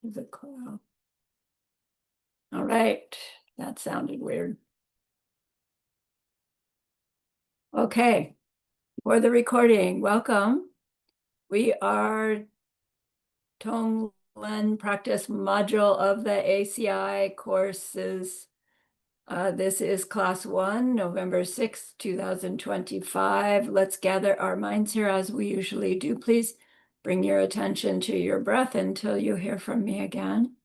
Is it cloud? All right, that sounded weird. Okay, for the recording, welcome. We are TongLen practice module of the ACI courses. This is class 1, November 6th, 2025. Let's gather our minds here as we usually do. Please bring your attention to your breath until you hear from me again.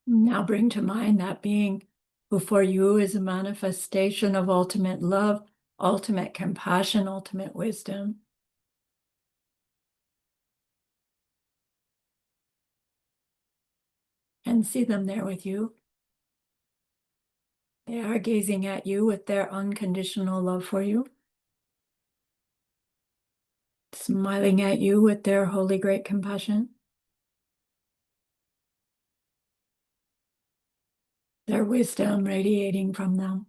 Now bring to mind that being who for you is a manifestation of ultimate love, ultimate compassion, ultimate wisdom. And see them there with you. They are gazing at you with their unconditional love for you, smiling at you with their holy great compassion, their wisdom radiating from them,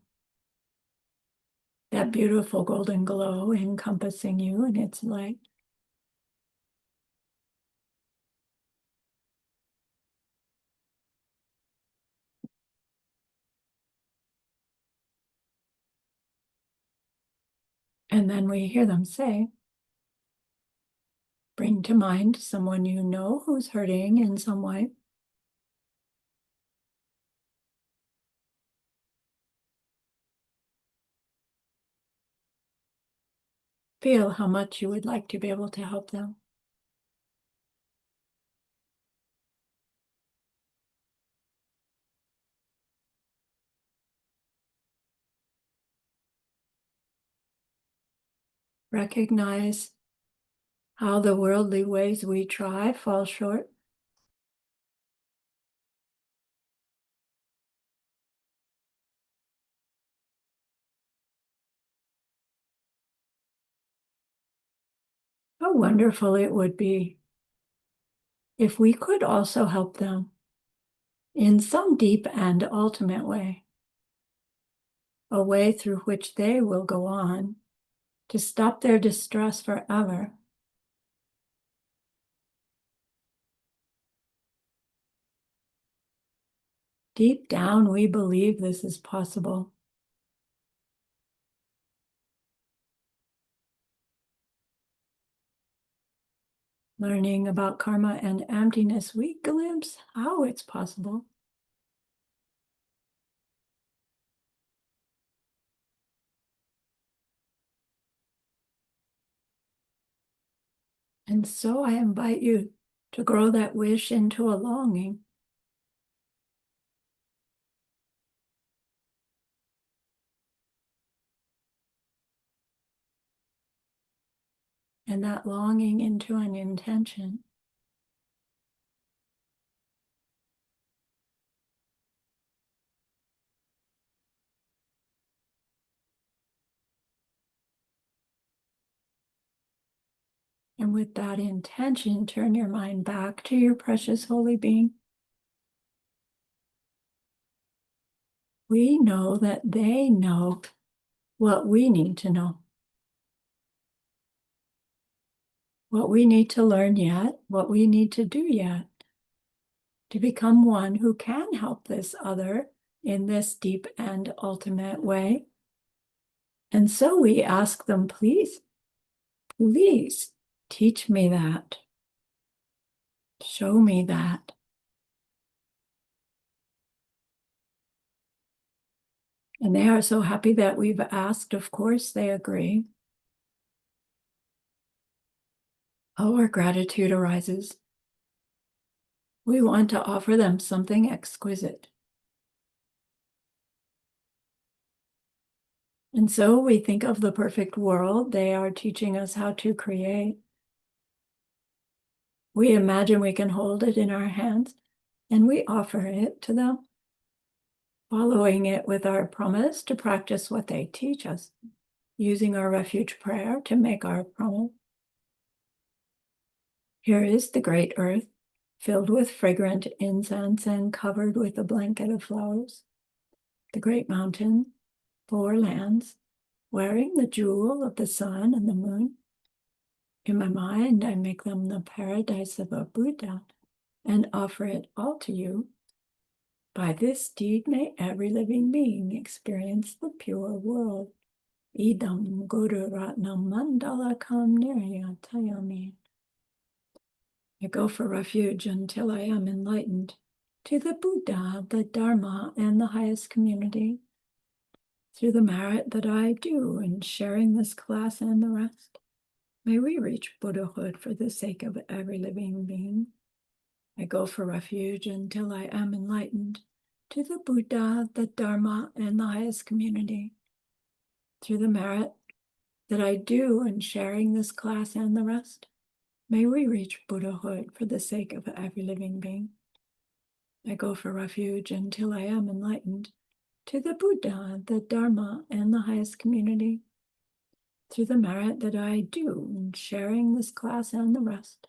that beautiful golden glow encompassing you in its light. And then we hear them say, bring to mind someone you know who's hurting in some way. Feel how much you would like to be able to help them. Recognize how the worldly ways we try fall short. How wonderful it would be if we could also help them in some deep and ultimate way, a way through which they will go on to stop their distress forever. Deep down, we believe this is possible. Learning about karma and emptiness, we glimpse how it's possible. And so I invite you to grow that wish into a longing. And that longing into an intention. And with that intention, turn your mind back to your precious holy being. We know that they know what we need to know. What we need to learn yet, what we need to do yet. to become one who can help this other in this deep and ultimate way. And so we ask them, please, please teach me that. Show me that. And they are so happy that we've asked. Of course, they agree. Our gratitude arises. We want to offer them something exquisite. And so we think of the perfect world they are teaching us how to create. We imagine we can hold it in our hands, and we offer it to them, following it with our promise to practice what they teach us, using our refuge prayer to make our promise. Here is the great earth, filled with fragrant incense and covered with a blanket of flowers. The great mountain, 4 lands, wearing the jewel of the sun and the moon. In my mind, I make them the paradise of a Buddha and offer it all to you. By this deed, may every living being experience the pure world. Idam Guru Ratnam Mandalakam Niryatayami. I go for refuge until I am enlightened to the Buddha, the Dharma, and the highest community. Through the merit that I do in sharing this class and the rest, may we reach Buddhahood for the sake of every living being. I go for refuge until I am enlightened to the Buddha, the Dharma, and the highest community. Through the merit that I do in sharing this class and the rest, may we reach Buddhahood for the sake of every living being. I go for refuge until I am enlightened to the Buddha, the Dharma, and the highest community. Through the merit that I do in sharing this class and the rest,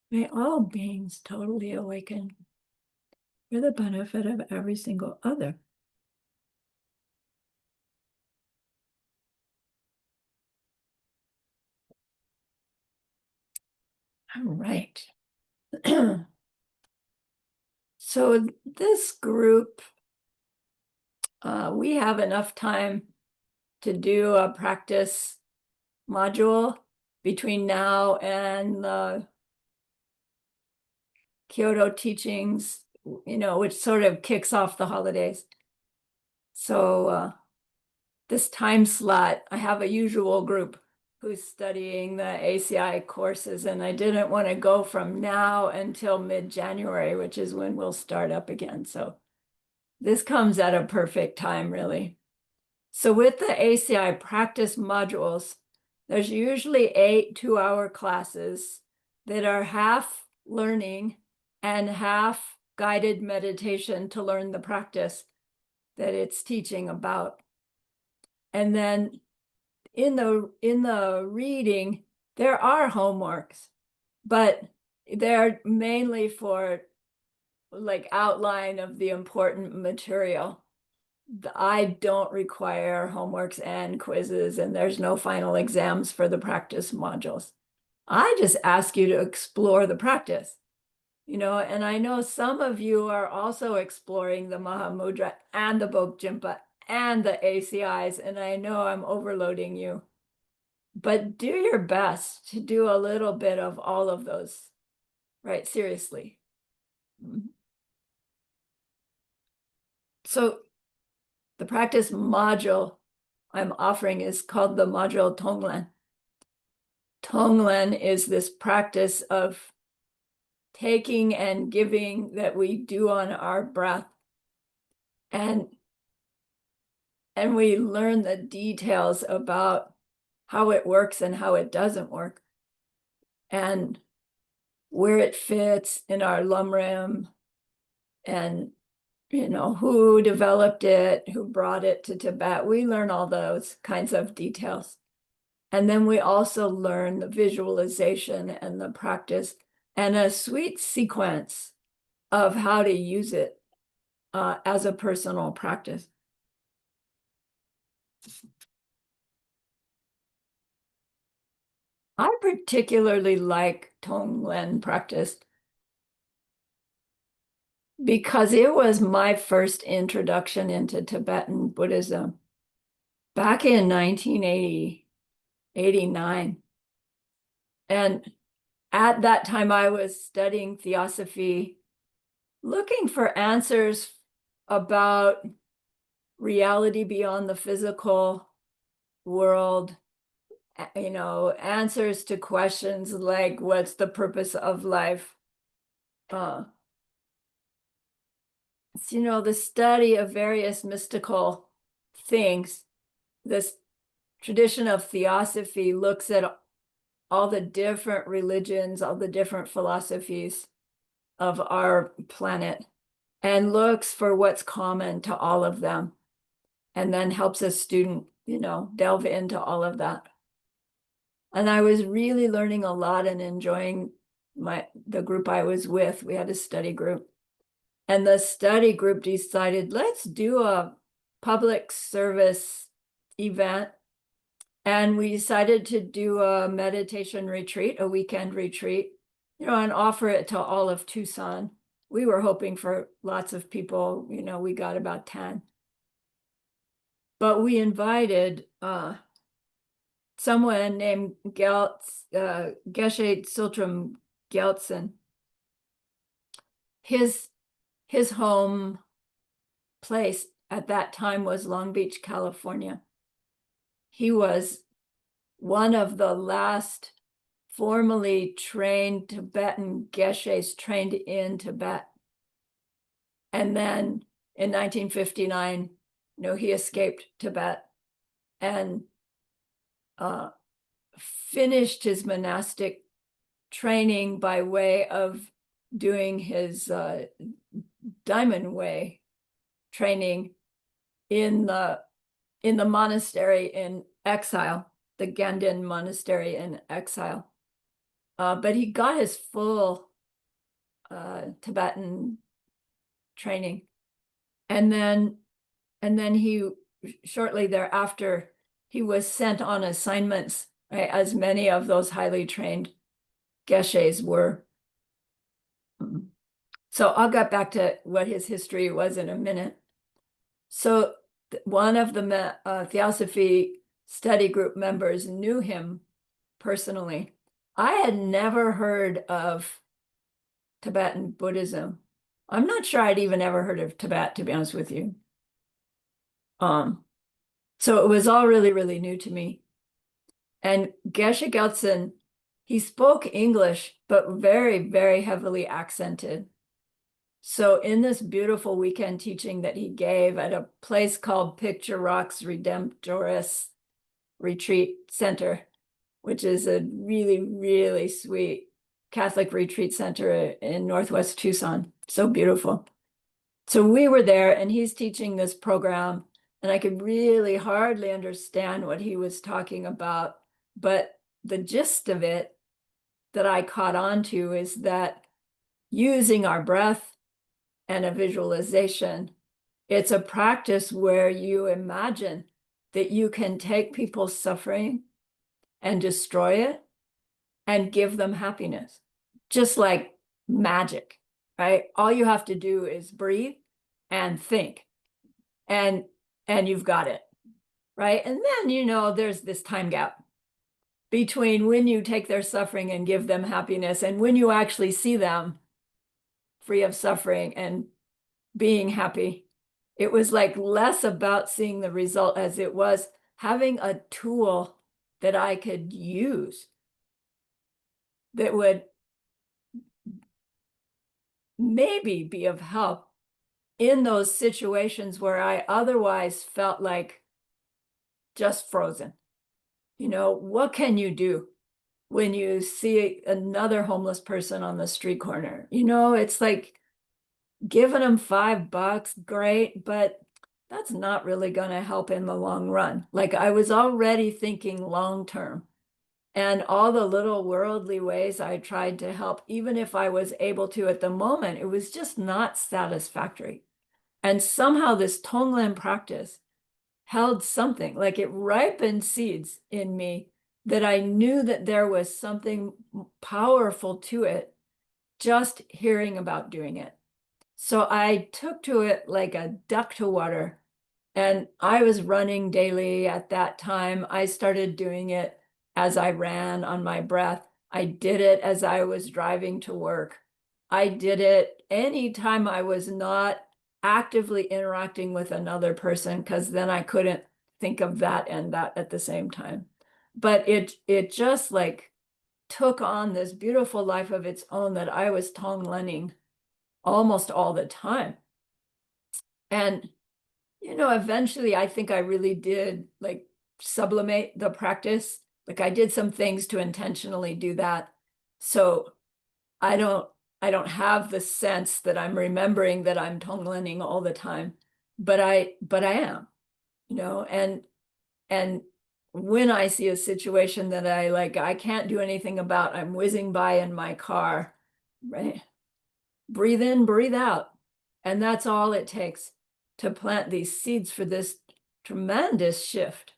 may all beings totally awaken for the benefit of every single other. All right. So this group, we have enough time to do a practice module between now and the Kyoto teachings, which sort of kicks off the holidays. So this time slot, I have a usual group who's studying the ACI courses, and I didn't want to go from now until mid-January, which is when we'll start up again. So this comes at a perfect time, really. So with the ACI practice modules, there's usually 8 2-hour classes that are half learning and half guided meditation to learn the practice that it's teaching about. And then in the reading, there are homeworks, but they're mainly for like outline of the important material. I don't require homeworks and quizzes, and there's no final exams for the practice modules. I just ask you to explore the practice, and I know some of you are also exploring the Mahamudra and the Bokjimpa and the ACIs, and I know I'm overloading you. But do your best to do a little bit of all of those, right? Seriously. So the practice module I'm offering is called the module TongLen. TongLen is this practice of taking and giving that we do on our breath. And we learn the details about how it works and how it doesn't work, and where it fits in our lumrim, and who developed it, who brought it to Tibet. We learn all those kinds of details. And then we also learn the visualization and the practice and a sweet sequence of how to use it as a personal practice. I particularly like TongLen practice because it was my first introduction into Tibetan Buddhism back in 1980, 89. And at that time, I was studying theosophy, looking for answers about reality beyond the physical world, answers to questions like what's the purpose of life? Uh, the study of various mystical things. This tradition of theosophy looks at all the different religions, all the different philosophies of our planet, and looks for what's common to all of them, and then helps a student, delve into all of that. And I was really learning a lot and enjoying the group I was with. We had a study group. And the study group decided, let's do a public service event. And we decided to do a meditation retreat, a weekend retreat, and offer it to all of Tucson. We were hoping for lots of people, we got about 10. But we invited someone named Geshe Siltram Geltsen. His home place at that time was Long Beach, California. He was one of the last formally trained Tibetan geshes trained in Tibet. And then in 1959, he escaped Tibet and finished his monastic training by way of doing his Diamond Way training in the monastery in exile, the Ganden monastery in exile. But he got his full Tibetan training. And then he, shortly thereafter, he was sent on assignments, right, as many of those highly trained geshes were. So I'll get back to what his history was in a minute. So one of the Theosophy study group members knew him personally. I had never heard of Tibetan Buddhism. I'm not sure I'd even ever heard of Tibet, to be honest with you. So it was all really, really new to me. And Geshe Geltsen, he spoke English, but very, very heavily accented. So in this beautiful weekend teaching that he gave at a place called Picture Rocks Redemptorist Retreat Center, which is a really, really sweet Catholic retreat center in Northwest Tucson. So beautiful. So we were there and he's teaching this program and I could really hardly understand what he was talking about. But the gist of it that I caught on to is that using our breath and a visualization, it's a practice where you imagine that you can take people's suffering and destroy it and give them happiness, just like magic, right? All you have to do is breathe and think, and you've got it, right? And then, there's this time gap between when you take their suffering and give them happiness and when you actually see them free of suffering and being happy. It was like less about seeing the result as it was having a tool that I could use that would maybe be of help in those situations where I otherwise felt like just frozen. What can you do when you see another homeless person on the street corner? It's like giving them $5, great, but that's not really going to help in the long run. Like I was already thinking long term. And all the little worldly ways I tried to help, even if I was able to at the moment, it was just not satisfactory. And somehow this TongLen practice held something, like it ripened seeds in me that I knew that there was something powerful to it, just hearing about doing it. So I took to it like a duck to water. And I was running daily at that time. I started doing it as I ran on my breath. I did it as I was driving to work. I did it anytime I was not actively interacting with another person, because then I couldn't think of that and that at the same time. But it just like took on this beautiful life of its own that I was TongLening almost all the time. And eventually I think I really did like sublimate the practice. Like I did some things to intentionally do that. So I don't I don't have the sense that I'm remembering that I'm tonglening all the time, but I am, and when I see a situation that I can't do anything about, I'm whizzing by in my car, right? Breathe in, breathe out. And that's all it takes to plant these seeds for this tremendous shift.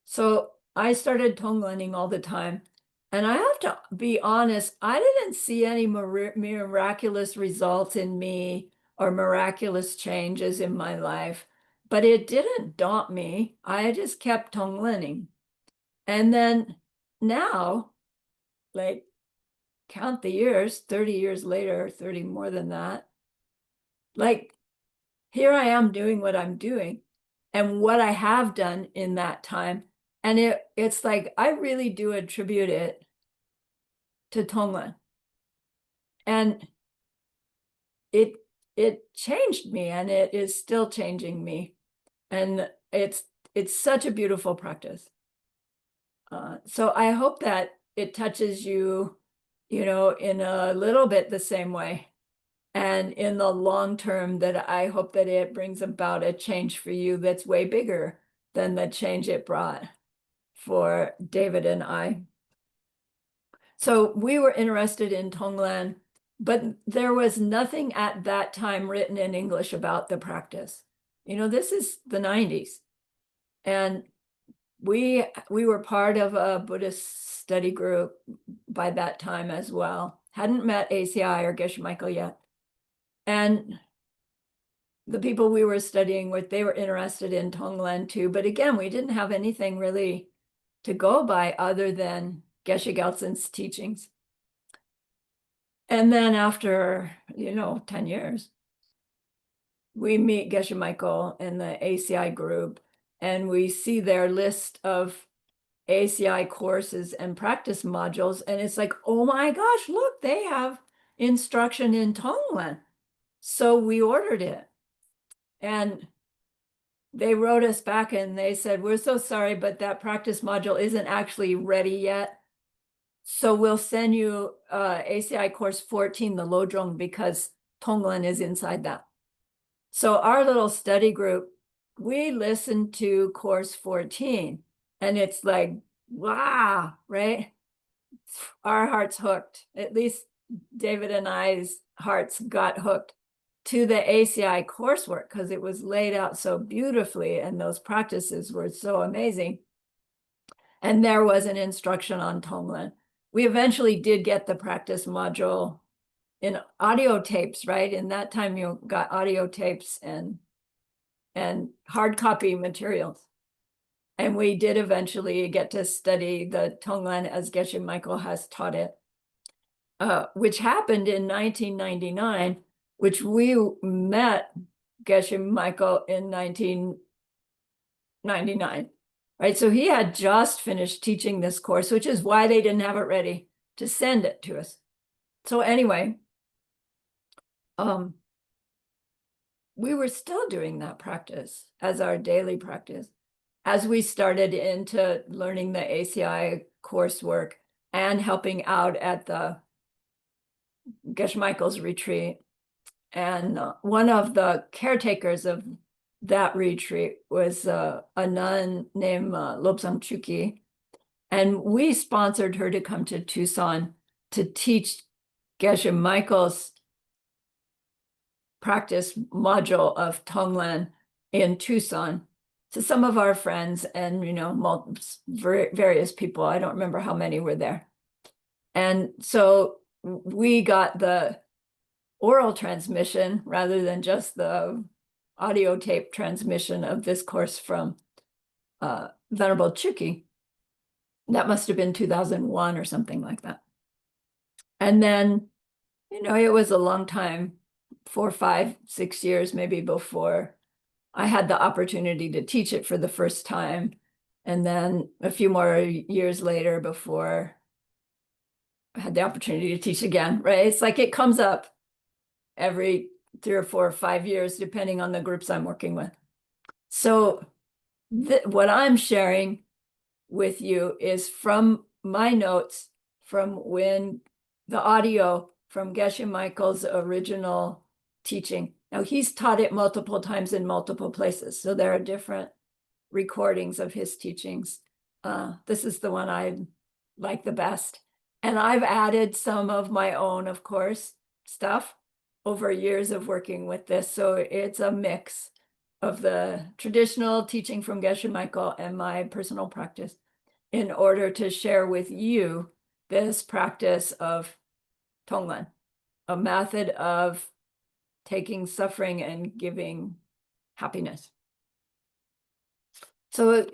So I started tonglening all the time. And I have to be honest, I didn't see any miraculous results in me or miraculous changes in my life, but it didn't daunt me. I just kept tonglening. And then now, like, count the years, 30 years later, 30 more than that, like, here I am doing what I'm doing and what I have done in that time. And it's like I really do attribute it to Tonglen. And it it changed me, and it is still changing me. And it's such a beautiful practice. So I hope that it touches you, in a little bit the same way. And in the long term, that I hope that it brings about a change for you that's way bigger than the change it brought for David and I. So we were interested in Tonglen, but there was nothing at that time written in English about the practice. This is the 90s. And we were part of a Buddhist study group by that time as well. Hadn't met ACI or Geshe Michael yet. And the people we were studying with, they were interested in Tonglen too. But again, we didn't have anything really to go by other than Geshe Gelsen's teachings. And then after, 10 years, we meet Geshe Michael in the ACI group, and we see their list of ACI courses and practice modules. And it's like, oh my gosh, look, they have instruction in Tonglen. So we ordered it. And they wrote us back and they said, we're so sorry, but that practice module isn't actually ready yet. So we'll send you ACI course 14, the Lodrong, because Tonglen is inside that. So our little study group, we listened to course 14, and it's like, wow, right? Our hearts hooked. At least David and I's hearts got hooked to the ACI coursework because it was laid out so beautifully and those practices were so amazing. And there was an instruction on Tonglen. We eventually did get the practice module in audio tapes, right? In that time, you got audio tapes and hard copy materials. And we did eventually get to study the Tonglen as Geshe Michael has taught it, which happened in 1999, which we met Geshe Michael in 1999, right? So he had just finished teaching this course, which is why they didn't have it ready to send it to us. So anyway, we were still doing that practice as our daily practice as we started into learning the ACI coursework and helping out at the Geshe Michael's retreat. And one of the caretakers of that retreat was a nun named Lobsang Chuki. And we sponsored her to come to Tucson to teach Geshe Michael's practice module of Tonglen in Tucson to some of our friends and, various people. I don't remember how many were there. And so we got the oral transmission rather than just the audio tape transmission of this course from Venerable Chuki. That must have been 2001 or something like that. And then, it was a long time, 4, 5, 6 years maybe before I had the opportunity to teach it for the first time. And then a few more years later before I had the opportunity to teach again, right? It's like it comes up every 3 or 4 or 5 years, depending on the groups I'm working with. So what I'm sharing with you is from my notes from when the audio from Geshe Michael's original teaching. Now, he's taught it multiple times in multiple places, so there are different recordings of his teachings. This is the one I like the best. And I've added some of my own, of course, stuff over years of working with this. So it's a mix of the traditional teaching from Geshe Michael and my personal practice in order to share with you this practice of TongLen, a method of taking suffering and giving happiness. So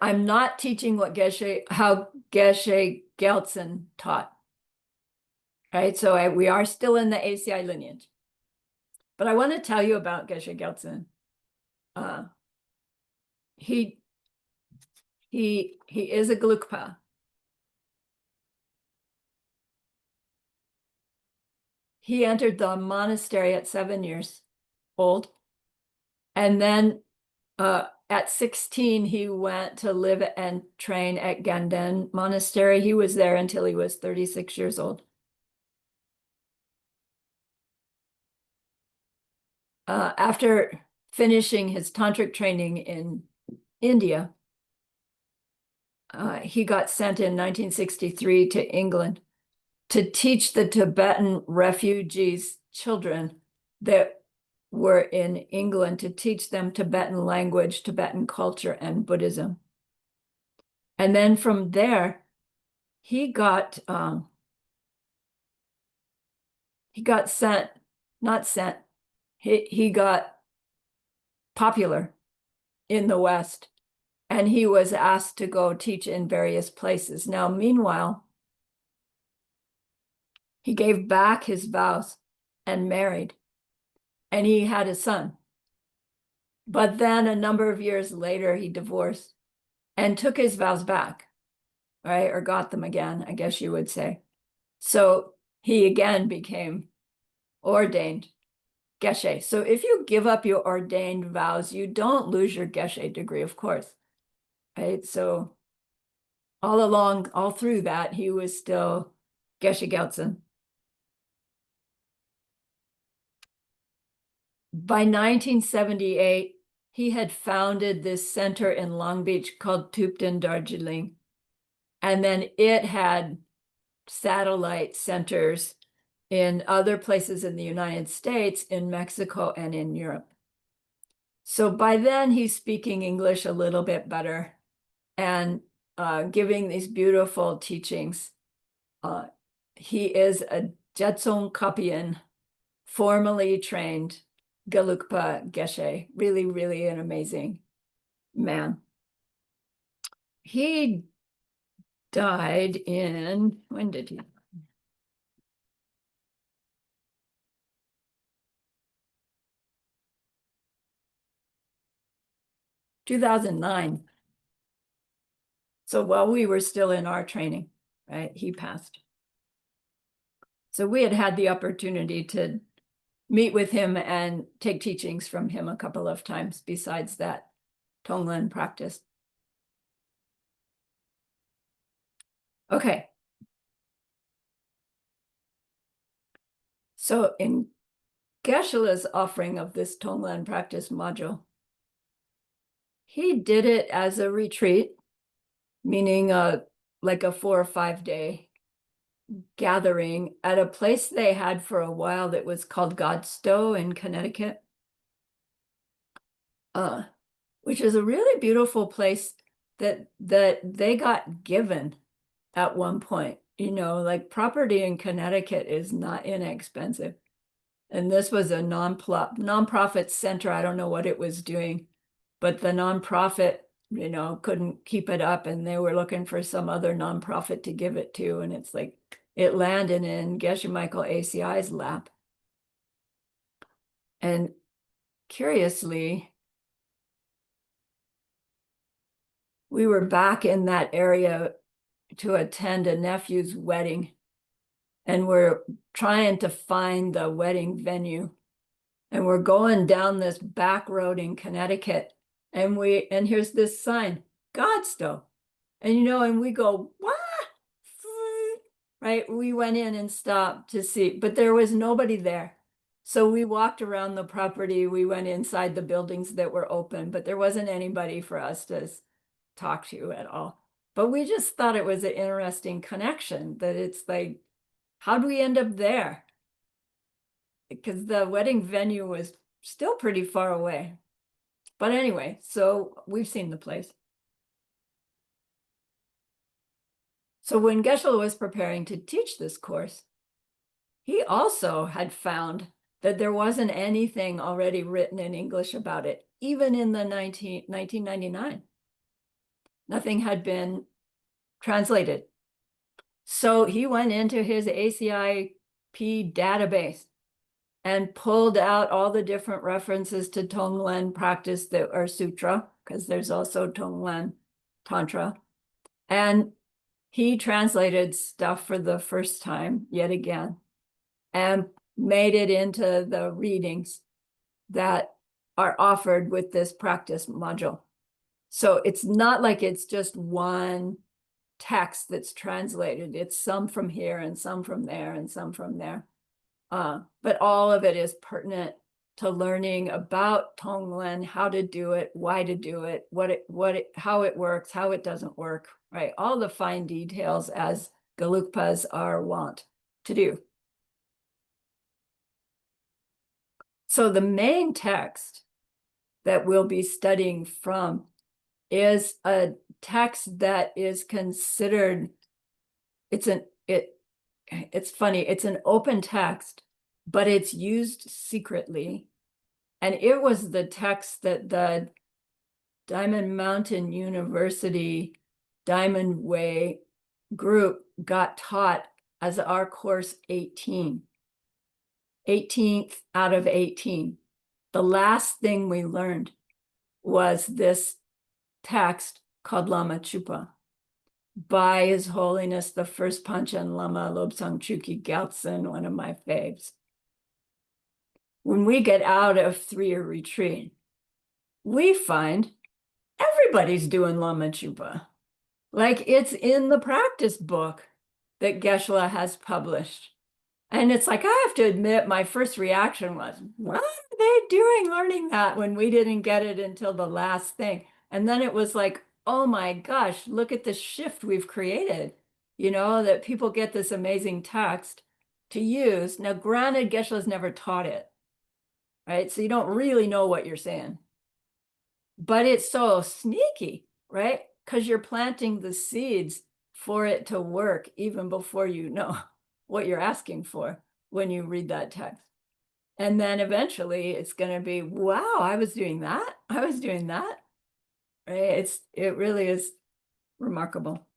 I'm not teaching how Geshe Gelsen taught, right? So we are still in the ACI lineage. But I want to tell you about Geshe Gelsen. He is a Gelugpa. He entered the monastery at 7 years old. And then at 16, he went to live and train at Ganden Monastery. He was there until he was 36 years old. After finishing his tantric training in India, he got sent in 1963 to England to teach the Tibetan refugees' children that were in England, to teach them Tibetan language, Tibetan culture, and Buddhism. And then from there, he got sent, not sent, he got popular in the West, and he was asked to go teach in various places. Now, meanwhile, he gave back his vows and married, and he had a son. But then a number of years later, he divorced and took his vows back, right? Or got them again, I guess you would say. So he again became ordained Geshe. So if you give up your ordained vows, you don't lose your Geshe degree, of course, right? So all along, all through that, he was still Geshe Gelsen. By 1978, he had founded this center in Long Beach called Tupten Darjeeling. And then it had satellite centers in other places in the United States, in Mexico, and in Europe. So by then, he's speaking English a little bit better and giving these beautiful teachings. He is a Jetsong Kapian, formally trained Gelugpa Geshe. Really, really an amazing man. He died in, when did he? 2009. So while we were still in our training, right, he passed. So we had had the opportunity to meet with him and take teachings from him a couple of times besides that TongLen practice. Okay. So in Geshe-la's offering of this TongLen practice module, he did it as a retreat, meaning like a 4 or 5 day gathering at a place they had for a while that was called Godstow in Connecticut, which is a really beautiful place that they got given at one point. Like property in Connecticut is not inexpensive. And this was a nonprofit center. I don't know what it was doing, but the nonprofit, couldn't keep it up, and they were looking for some other nonprofit to give it to. And it's like it landed in Geshe Michael ACI's lap. And curiously, we were back in that area to attend a nephew's wedding, and we're trying to find the wedding venue. And we're going down this back road in Connecticut, and here's this sign, Godstow. And we go, what? Right? We went in and stopped to see, but there was nobody there. So we walked around the property. We went inside the buildings that were open, but there wasn't anybody for us to talk to at all. But we just thought it was an interesting connection, that it's like, how'd we end up there? Because the wedding venue was still pretty far away. But anyway, so we've seen the place. So when Geshe was preparing to teach this course, he also had found that there wasn't anything already written in English about it, even in the 1999. Nothing had been translated. So he went into his ACIP database and pulled out all the different references to TongLen practice that are sutra, because there's also TongLen Tantra. And he translated stuff for the first time, yet again, and made it into the readings that are offered with this practice module. So it's not like it's just one text that's translated. It's some from here and some from there and some from there. But all of it is pertinent to learning about TongLen, how to do it, why to do it, how it works, how it doesn't work, right? All the fine details as Gelugpas are wont to do. So the main text that we'll be studying from is a text that is considered, it's funny, it's an open text, but it's used secretly. And it was the text that the Diamond Mountain University Diamond Way group got taught as our course 18. 18th out of 18. The last thing we learned was this text called Lama Chupa by His Holiness the First Panchen Lama Lobsang Chuki Gyaltsen, one of my faves. When we get out of 3-year retreat, we find everybody's doing Lama Chupa. Like it's in the practice book that Geshe has published. And it's like, I have to admit, my first reaction was, what are they doing learning that when we didn't get it until the last thing? And then it was like, oh my gosh, look at the shift we've created, that people get this amazing text to use. Now, granted, Geshe-la's never taught it, right? So you don't really know what you're saying. But it's so sneaky, right? Because you're planting the seeds for it to work even before you know what you're asking for when you read that text. And then eventually it's going to be, wow, I was doing that. I was doing that. Right? It really is remarkable.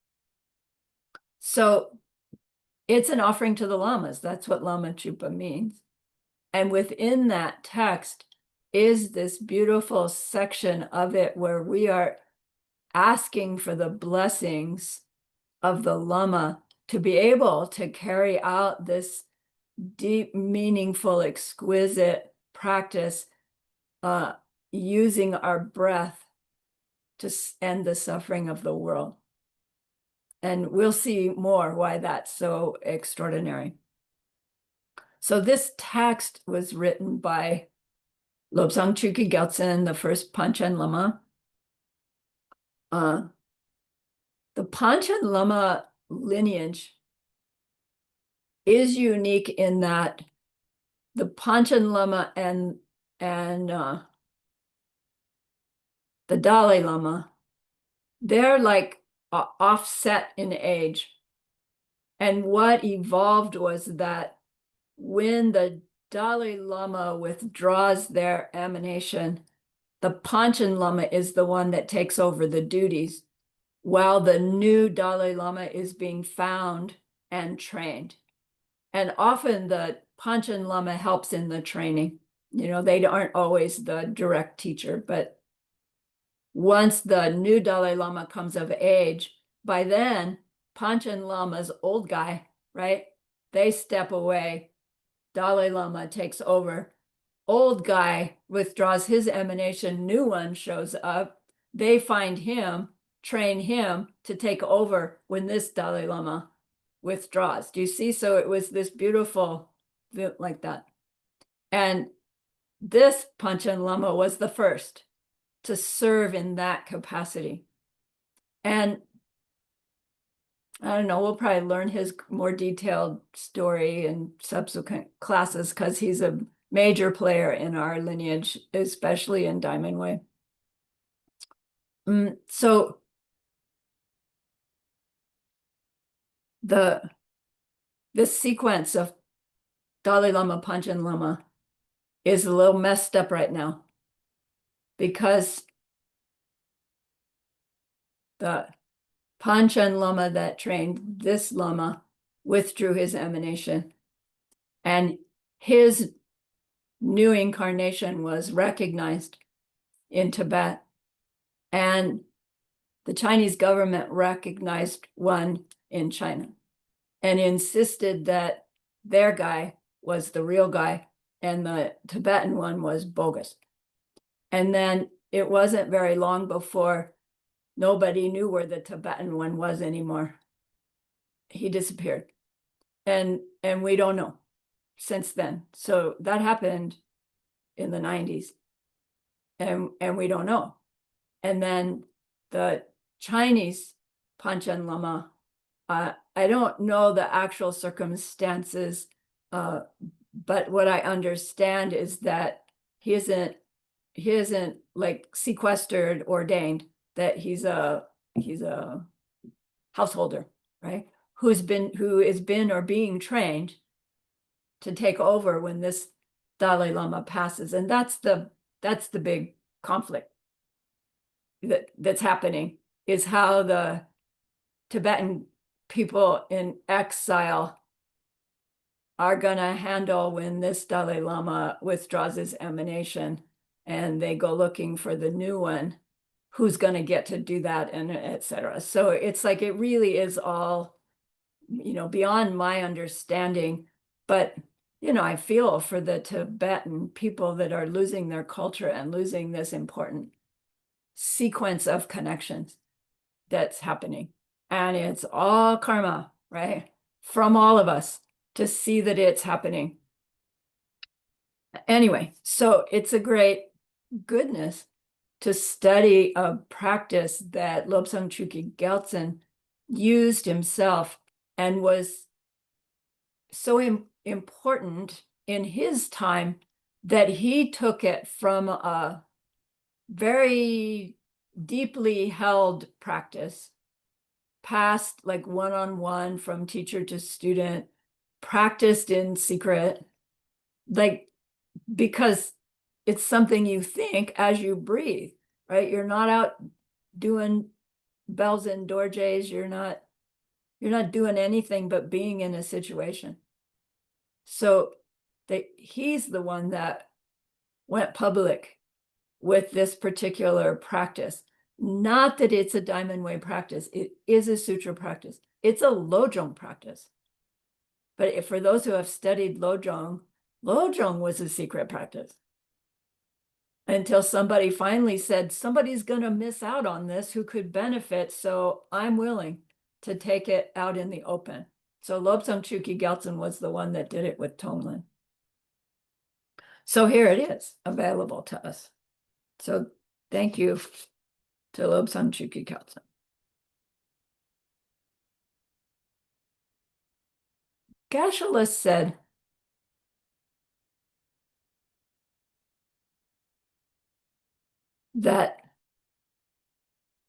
So it's an offering to the lamas. That's what Lama Chupa means. And within that text is this beautiful section of it where we are asking for the blessings of the Lama to be able to carry out this deep, meaningful, exquisite practice using our breath to end the suffering of the world. And we'll see more why that's so extraordinary. So this text was written by Lobsang Chuki Gyaltsen, the first Panchen Lama. The Panchen Lama lineage is unique in that the Panchen Lama and the Dalai Lama, they're like offset in age. And what evolved was that when the Dalai Lama withdraws their emanation, the Panchen Lama is the one that takes over the duties, while the new Dalai Lama is being found and trained. And often the Panchen Lama helps in the training. They aren't always the direct teacher, but once the new Dalai Lama comes of age, by then, Panchen Lama's old guy, right? They step away. Dalai Lama takes over. Old guy withdraws his emanation, new one shows up. They find him, train him to take over when this Dalai Lama withdraws. Do you see? So it was this beautiful, like that. And this Panchen Lama was the first to serve in that capacity. And I don't know, we'll probably learn his more detailed story in subsequent classes because he's a major player in our lineage, especially in Diamond Way. So this sequence of Dalai Lama, Panchen Lama is a little messed up right now because the Panchen Lama that trained this Lama withdrew his emanation, and his new incarnation was recognized in Tibet, and the Chinese government recognized one in China and insisted that their guy was the real guy and the Tibetan one was bogus. And then it wasn't very long before nobody knew where the Tibetan one was anymore. He disappeared. And we don't know since then. So that happened in the 90s. And we don't know. And then the Chinese Panchen Lama, I don't know the actual circumstances, but what I understand is that he isn't like sequestered, ordained, that he's a householder, right? Who has been or being trained to take over when this Dalai Lama passes. And that's the big conflict that's happening, is how the Tibetan people in exile are going to handle when this Dalai Lama withdraws his emanation and they go looking for the new one, who's going to get to do that, and etc. So it's like it really is all, beyond my understanding. But, I feel for the Tibetan people that are losing their culture and losing this important sequence of connections that's happening. And it's all karma, right? From all of us to see that it's happening. Anyway, so it's a great goodness to study a practice that Lobsang Chuki Gyaltsen used himself and was so important in his time that he took it from a very deeply held practice, passed like one-on-one from teacher to student, practiced in secret, like, because it's something you think as you breathe, right? You're not out doing bells and dorjes. You're not doing anything but being in a situation. So he's the one that went public with this particular practice. Not that it's a Diamond Way practice. It is a sutra practice. It's a Lojong practice. But for those who have studied Lojong was a secret practice. Until somebody finally said, somebody's going to miss out on this who could benefit, so I'm willing to take it out in the open. So Lobsang Chuki Gyaltsen was the one that did it with TongLen. So here it is, available to us. So thank you to Lobsang Chuki Gyaltsen. Geshe-la said, that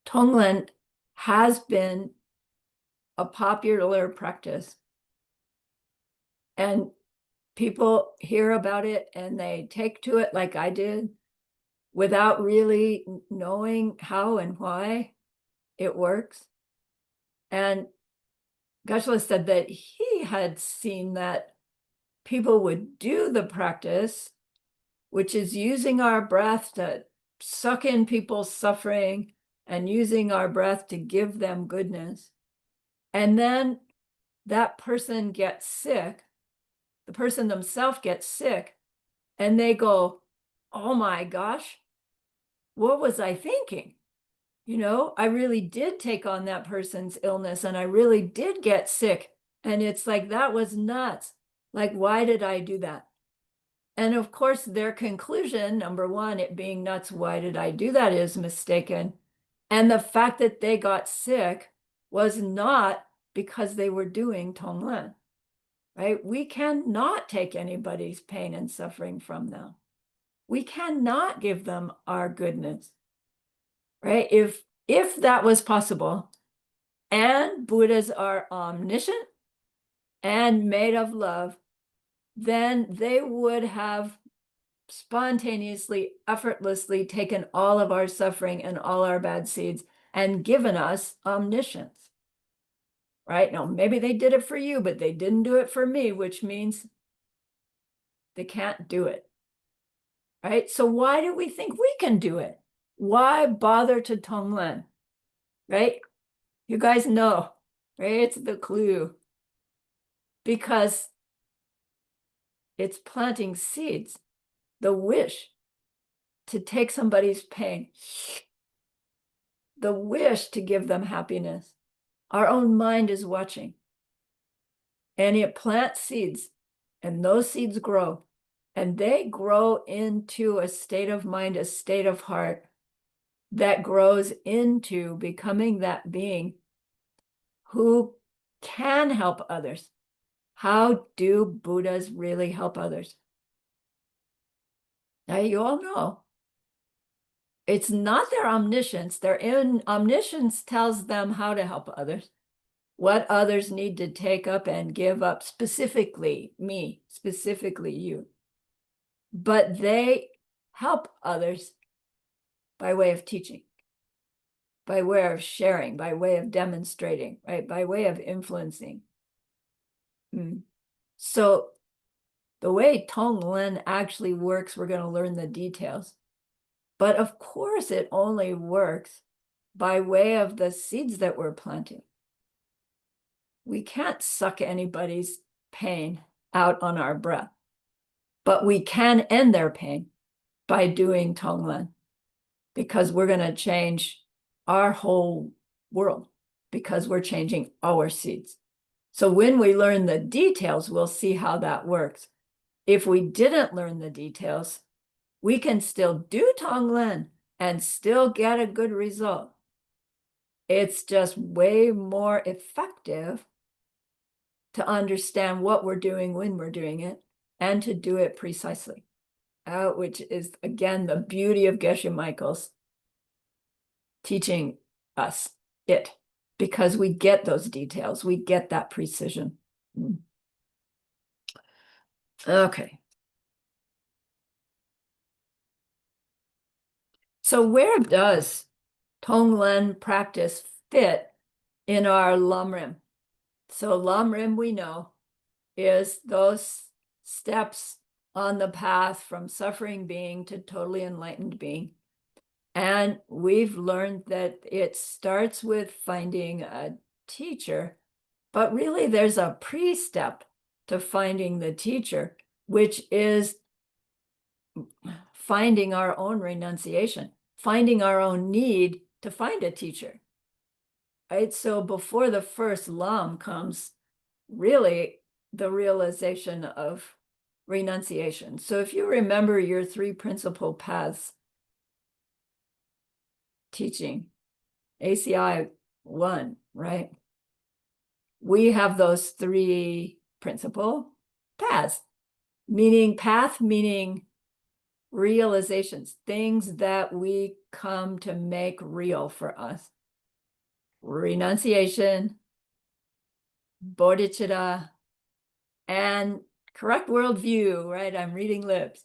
TongLen has been a popular practice, and people hear about it and they take to it like I did without really knowing how and why it works. And Geshe said that he had seen that people would do the practice, which is using our breath to suck in people's suffering and using our breath to give them goodness. And then that person gets sick, the person themselves gets sick, and they go, oh my gosh, what was I thinking? You know, I really did take on that person's illness and I really did get sick. And it's like, that was nuts. Like, why did I do that? And of course, their conclusion, number one, it being nuts, why did I do that, is mistaken. And the fact that they got sick was not because they were doing TongLen, right? We cannot take anybody's pain and suffering from them. We cannot give them our goodness, right? If that was possible, and Buddhas are omniscient and made of love, then they would have spontaneously, effortlessly taken all of our suffering and all our bad seeds and given us omniscience, right? Now, maybe they did it for you, but they didn't do it for me, which means they can't do it, right? So why do we think we can do it? Why bother to TongLen, right? You guys know, right? It's the clue. Because it's planting seeds, the wish to take somebody's pain, the wish to give them happiness. Our own mind is watching. And it plants seeds, and those seeds grow. And they grow into a state of mind, a state of heart that grows into becoming that being who can help others. How do Buddhas really help others? Now, you all know it's not their omniscience. Omniscience tells them how to help others, what others need to take up and give up, specifically me, specifically you. But they help others by way of teaching, by way of sharing, by way of demonstrating, right? By way of influencing. So the way TongLen actually works, we're going to learn the details. But of course, it only works by way of the seeds that we're planting. We can't suck anybody's pain out on our breath, but we can end their pain by doing TongLen, because we're going to change our whole world, because we're changing our seeds. So when we learn the details, we'll see how that works. If we didn't learn the details, we can still do TongLen and still get a good result. It's just way more effective to understand what we're doing when we're doing it and to do it precisely, which is, again, the beauty of Geshe Michael's teaching us it, because we get those details, we get that precision. Okay. So where does TongLen practice fit in our Lamrim? So Lamrim, we know, is those steps on the path from suffering being to totally enlightened being. And we've learned that it starts with finding a teacher, but really there's a pre-step to finding the teacher, which is finding our own renunciation, finding our own need to find a teacher, right? So before the first Lam comes really the realization of renunciation. So if you remember your three principal paths teaching, ACI 1, right? We have those three principal paths, meaning realizations, things that we come to make real for us. Renunciation, bodhicitta, and Correct worldview, right? I'm reading lips.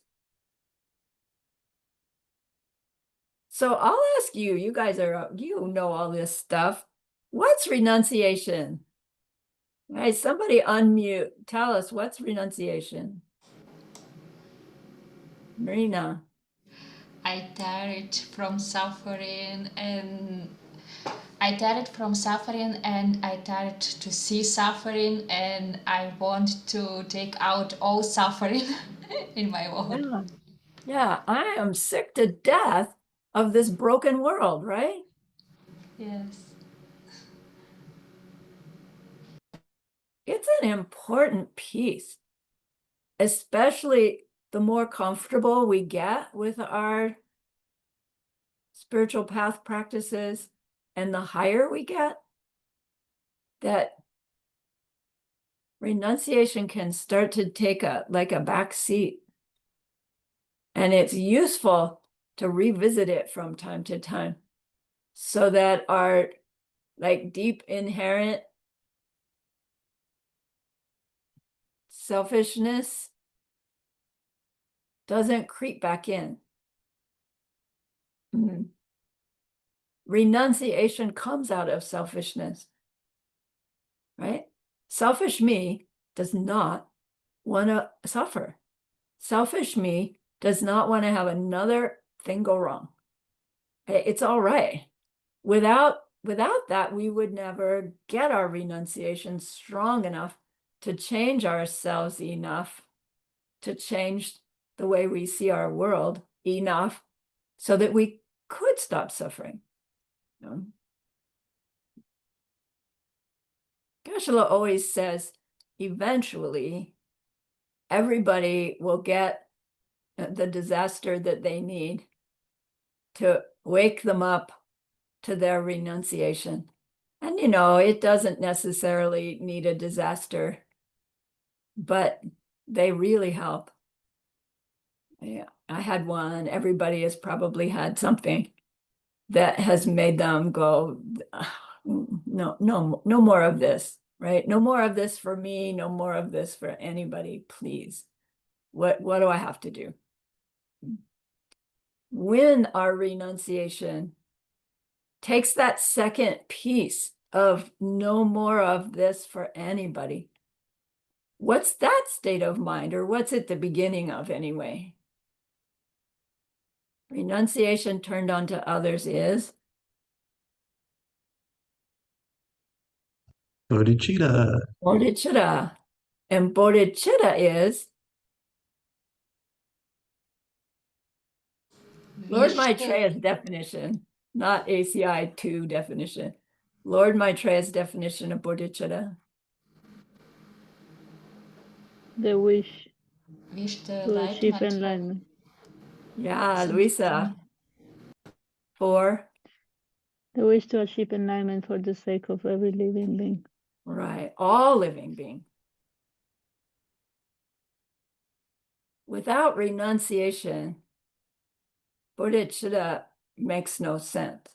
So I'll ask you, you guys are, you know all this stuff. What's renunciation? Right, somebody unmute. Tell us what's renunciation. Marina. I tired from suffering and I tired from suffering and I tired to see suffering and I want to take out all suffering in my world. Yeah. Yeah, I am sick to death of this broken world, right? Yes. It's an important piece, especially the more comfortable we get with our spiritual path practices and the higher we get, that renunciation can start to take a back seat. And it's useful to revisit it from time to time so that our deep inherent selfishness doesn't creep back in. Mhm. Renunciation comes out of selfishness, right? Selfish me does not want to suffer. Selfish me does not want to have another thing go wrong. It's all right. Without that, we would never get our renunciation strong enough to change ourselves enough to change the way we see our world enough so that we could stop suffering. You know? Geshe-la always says, eventually, everybody will get the disaster that they need to wake them up to their renunciation. And, it doesn't necessarily need a disaster, but they really help. Yeah, I had one. Everybody has probably had something that has made them go, no, no, no more of this, right? No more of this for me, no more of this for anybody, please. What do I have to do? When our renunciation takes that second piece of no more of this for anybody, what's that state of mind, or what's it the beginning of anyway? Renunciation turned on to others is Bodhicitta. bodhicitta. And bodhicitta is Lord Wish Maitreya's definition, not ACI 2 definition. Lord Maitreya's definition of bodhicitta. The wish the to light achieve matter. enlightenment. Yeah, Luisa, for, The wish to achieve enlightenment for the sake of every living being. right, all living being. Without renunciation, bodhicitta makes no sense.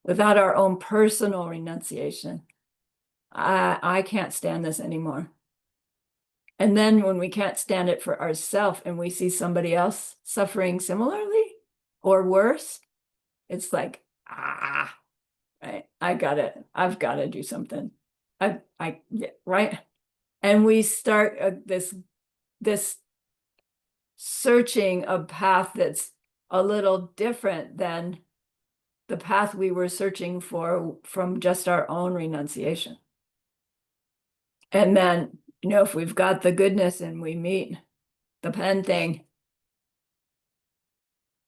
Without our own personal renunciation, I can't stand this anymore. And then when we can't stand it for ourselves and we see somebody else suffering similarly or worse, it's like, right, I've got to do something. Yeah, right. And we start this searching a path that's a little different than the path we were searching for from just our own renunciation. And then, if we've got the goodness and we meet the pen thing,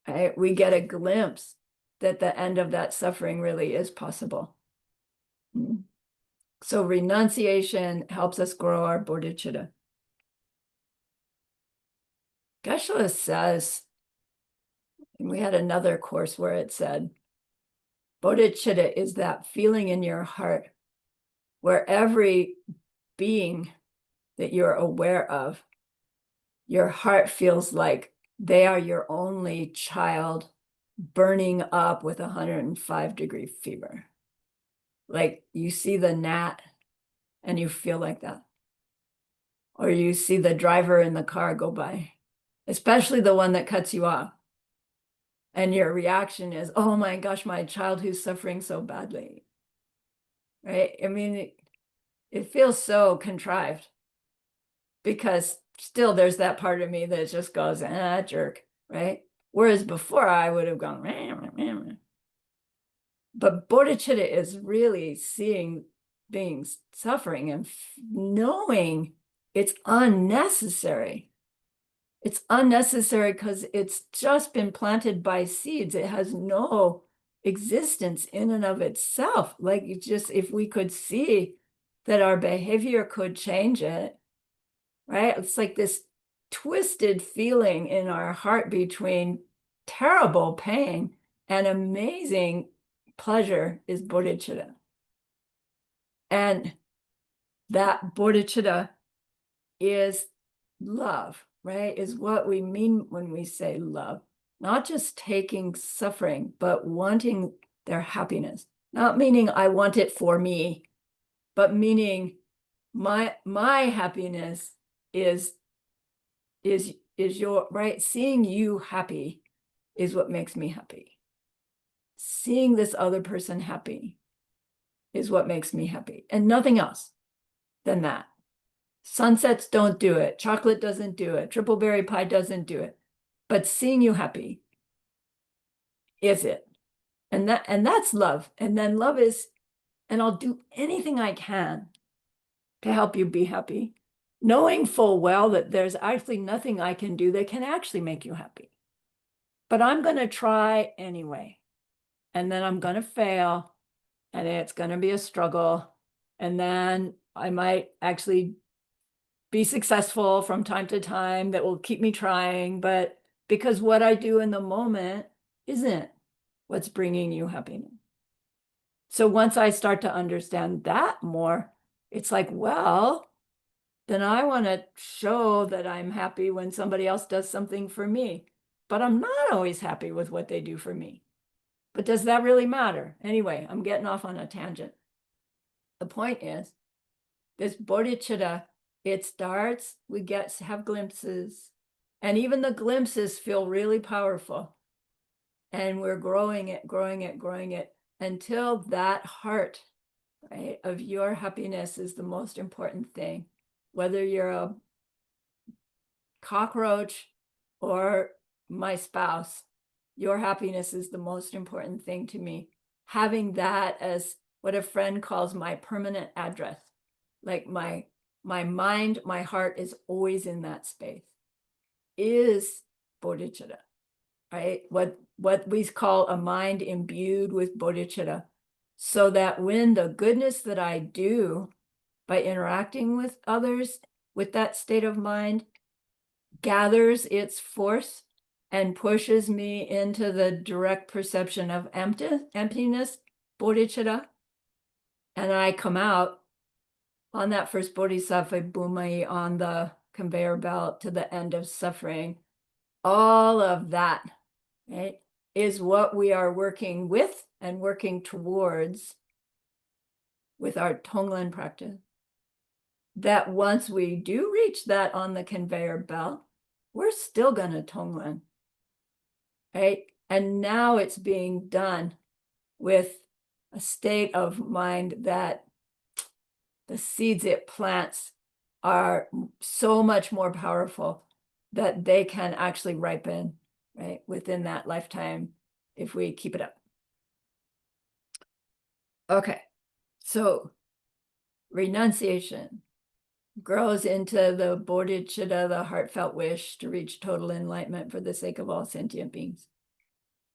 right, we get a glimpse that the end of that suffering really is possible. So renunciation helps us grow our bodhicitta. Geshe-la says, and we had another course where it said, bodhicitta is that feeling in your heart where every being that you're aware of, your heart feels like they are your only child burning up with 105-degree fever. Like you see the gnat and you feel like that. or you see the driver in the car go by, especially the one that cuts you off. And your reaction is, oh my gosh, my child who's suffering so badly. Right? I mean, it feels so contrived because still there's that part of me that just goes, ah, jerk, right? Whereas before I would have gone, meh. But bodhicitta is really seeing beings suffering and knowing it's unnecessary. It's unnecessary because it's just been planted by seeds. It has no existence in and of itself. Like, it just, if we could see that our behavior could change it, right? It's like this twisted feeling in our heart between terrible pain and amazing pleasure is bodhicitta. And that bodhicitta is love, right? Is what we mean when we say love. Not just taking suffering, but wanting their happiness. Not meaning I want it for me, but meaning my happiness is your, right? Seeing you happy is what makes me happy. Seeing this other person happy is what makes me happy, and nothing else than that. Sunsets don't do it. Chocolate doesn't do it. Triple berry pie doesn't do it. But seeing you happy is it. And that's love. And then love is, and I'll do anything I can to help you be happy, knowing full well that there's actually nothing I can do that can actually make you happy. But I'm going to try anyway. And then I'm going to fail. And it's going to be a struggle. And then I might actually be successful from time to time that will keep me trying. But because what I do in the moment isn't what's bringing you happiness. So once I start to understand that more, it's like, well, then I want to show that I'm happy when somebody else does something for me. But I'm not always happy with what they do for me. But does that really matter? Anyway, I'm getting off on a tangent. The point is, this bodhicitta, it starts, we have glimpses, and even the glimpses feel really powerful. And we're growing it until that heart, right, of your happiness is the most important thing. Whether you're a cockroach or my spouse, your happiness is the most important thing to me. Having that as what a friend calls my permanent address, like my mind, my heart is always in that space, is bodhicitta, right? What we call a mind imbued with bodhicitta, so that when the goodness that I do by interacting with others with that state of mind gathers its force and pushes me into the direct perception of emptiness, bodhicitta, and I come out on that first bodhisattva bhumai on the conveyor belt to the end of suffering. All of that, right, is what we are working with and working towards with our TongLen practice. That once we do reach that on the conveyor belt, we're still going to TongLen, right? And now it's being done with a state of mind that the seeds it plants are so much more powerful that they can actually ripen, right, within that lifetime if we keep it up. Okay, so renunciation grows into the bodhicitta, the heartfelt wish to reach total enlightenment for the sake of all sentient beings.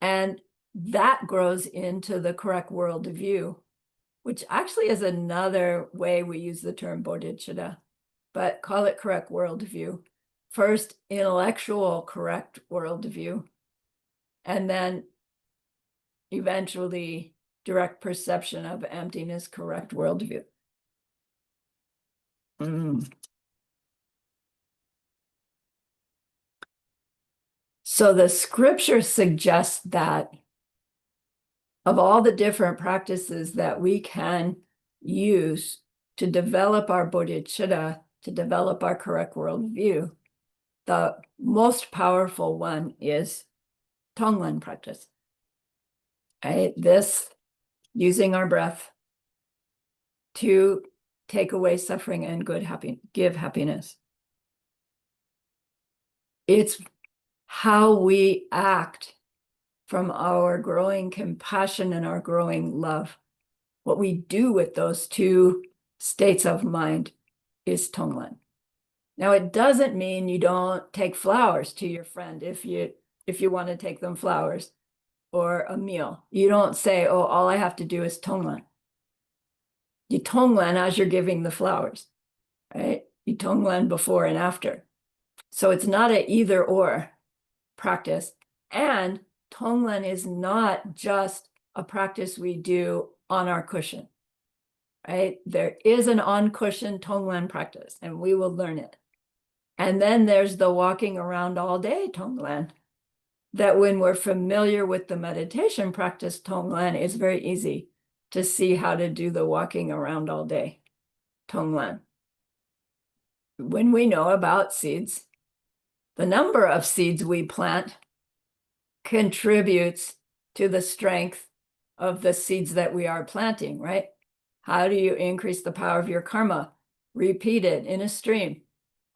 And that grows into the correct worldview, which actually is another way we use the term bodhicitta, but call it correct worldview. First, intellectual correct worldview, and then eventually direct perception of emptiness correct worldview. So the scripture suggests that of all the different practices that we can use to develop our bodhicitta, to develop our correct worldview, the most powerful one is TongLen practice. Right? This using our breath to take away suffering and give happiness. It's how we act from our growing compassion and our growing love. What we do with those two states of mind is TongLen. Now, it doesn't mean you don't take flowers to your friend if you want to take them flowers or a meal. You don't say, oh, all I have to do is TongLen. You TongLen as you're giving the flowers, right? You TongLen before and after. So it's not an either or practice. And TongLen is not just a practice we do on our cushion, right? There is an on-cushion TongLen practice, and we will learn it. And then there's the walking around all day TongLen, that when we're familiar with the meditation practice TongLen, it's very easy to see how to do the walking around all day TongLen. When we know about seeds, the number of seeds we plant contributes to the strength of the seeds that we are planting, right? How do you increase the power of your karma? Repeat it in a stream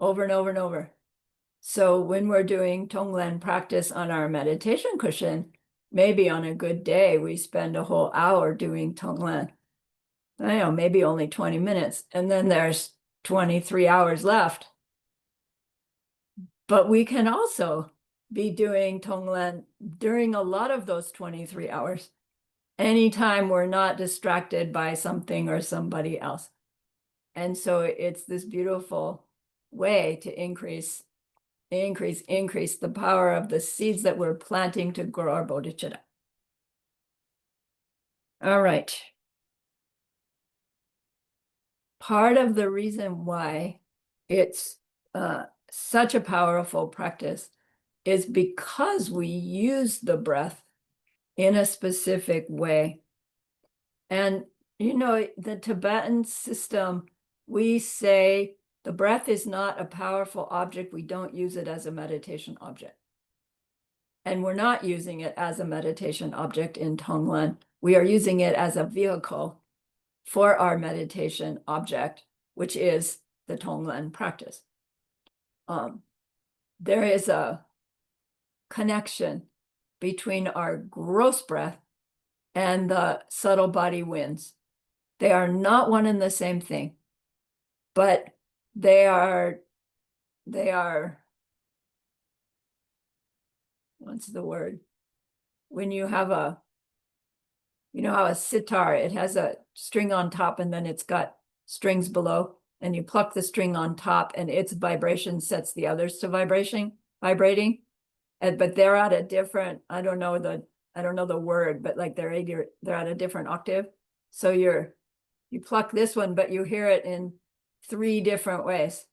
over and over and over. So when we're doing TongLen practice on our meditation cushion, maybe on a good day, we spend a whole hour doing TongLen. I know, maybe only 20 minutes, and then there's 23 hours left. But we can also be doing TongLen during a lot of those 23 hours, anytime we're not distracted by something or somebody else. And so it's this beautiful way to increase the power of the seeds that we're planting to grow our bodhicitta. All right. Part of the reason why it's such a powerful practice is because we use the breath in a specific way. And, you know, the Tibetan system, we say the breath is not a powerful object. We don't use it as a meditation object. And we're not using it as a meditation object in TongLen. We are using it as a vehicle for our meditation object, which is the TongLen practice. There is a connection between our gross breath and the subtle body winds. They are not one and the same thing, but they are, what's the word? When you have you know how a sitar, it has a string on top and then it's got strings below, and you pluck the string on top and its vibration sets the others to vibrating. But they're at a different, I don't know the word, but like they're at a different octave. So you pluck this one, but you hear it in 3 different ways,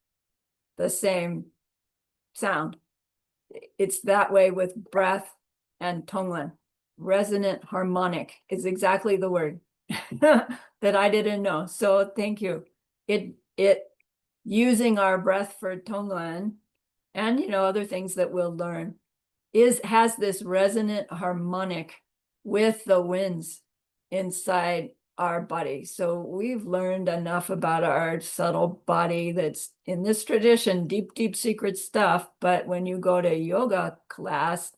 the same sound. It's that way with breath and TongLen. Resonant harmonic is exactly the word that I didn't know. So thank you. It using our breath for TongLen and, you know, other things that we'll learn has this resonant harmonic with the winds inside our body. So we've learned enough about our subtle body that's in this tradition, deep, deep secret stuff. But when you go to yoga class,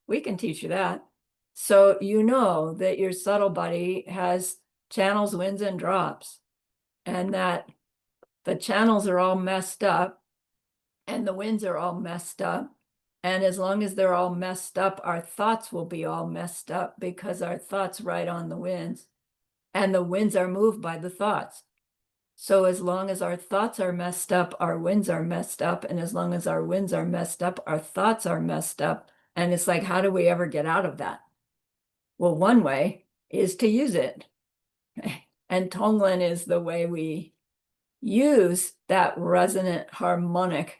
we can teach you that. So you know that your subtle body has channels, winds, and drops, and that the channels are all messed up and the winds are all messed up. And as long as they're all messed up, our thoughts will be all messed up because our thoughts ride on the winds and the winds are moved by the thoughts. So as long as our thoughts are messed up, our winds are messed up. And as long as our winds are messed up, our thoughts are messed up. And it's like, how do we ever get out of that? Well, one way is to use it. And TongLen is the way we use that resonant harmonic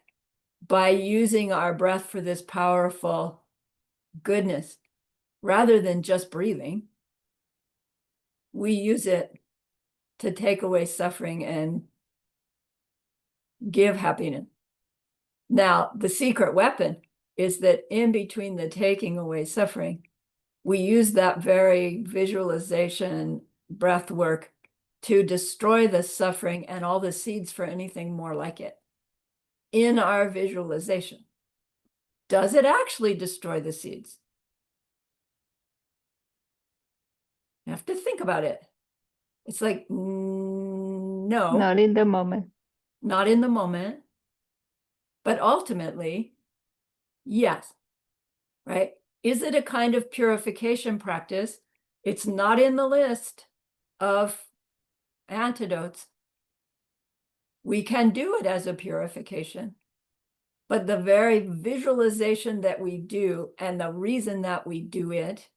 by using our breath for this powerful goodness. Rather than just breathing, we use it to take away suffering and give happiness. Now, the secret weapon is that in between the taking away suffering, we use that very visualization breath work to destroy the suffering and all the seeds for anything more like it in our visualization. Does it actually destroy the seeds? You have to think about it. It's like, no, Not in the moment. not in the moment, but ultimately, yes, right? Is it a kind of purification practice? It's not in the list of antidotes. We can do it as a purification, but the very visualization that we do and the reason that we do it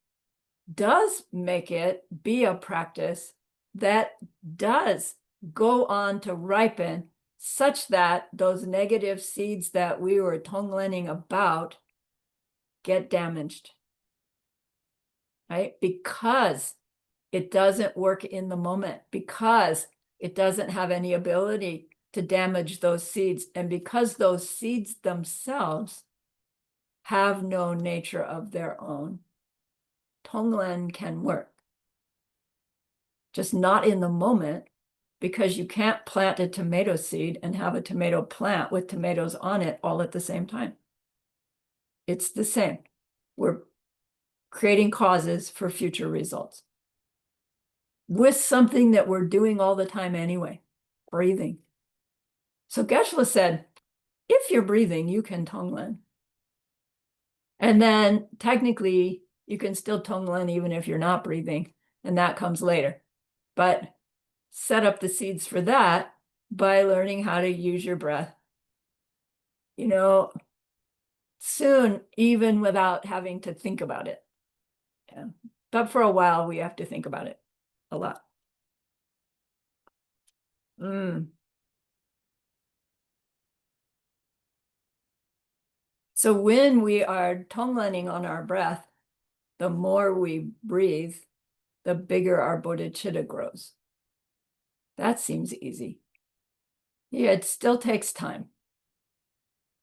does make it be a practice that does go on to ripen such that those negative seeds that we were TongLening about get damaged, right? Because it doesn't work in the moment, because it doesn't have any ability to damage those seeds, and because those seeds themselves have no nature of their own. TongLen can work, just not in the moment, because you can't plant a tomato seed and have a tomato plant with tomatoes on it all at the same time. It's the same. We're creating causes for future results with something that we're doing all the time anyway, breathing. So Geshe-la said, if you're breathing, you can TongLen. And then technically, you can still TongLen even if you're not breathing, and that comes later. But set up the seeds for that by learning how to use your breath. You know, soon, even without having to think about it. Yeah. But for a while, we have to think about it a lot. So when we are TongLening on our breath, the more we breathe, the bigger our bodhicitta grows. That seems easy. Yeah, it still takes time.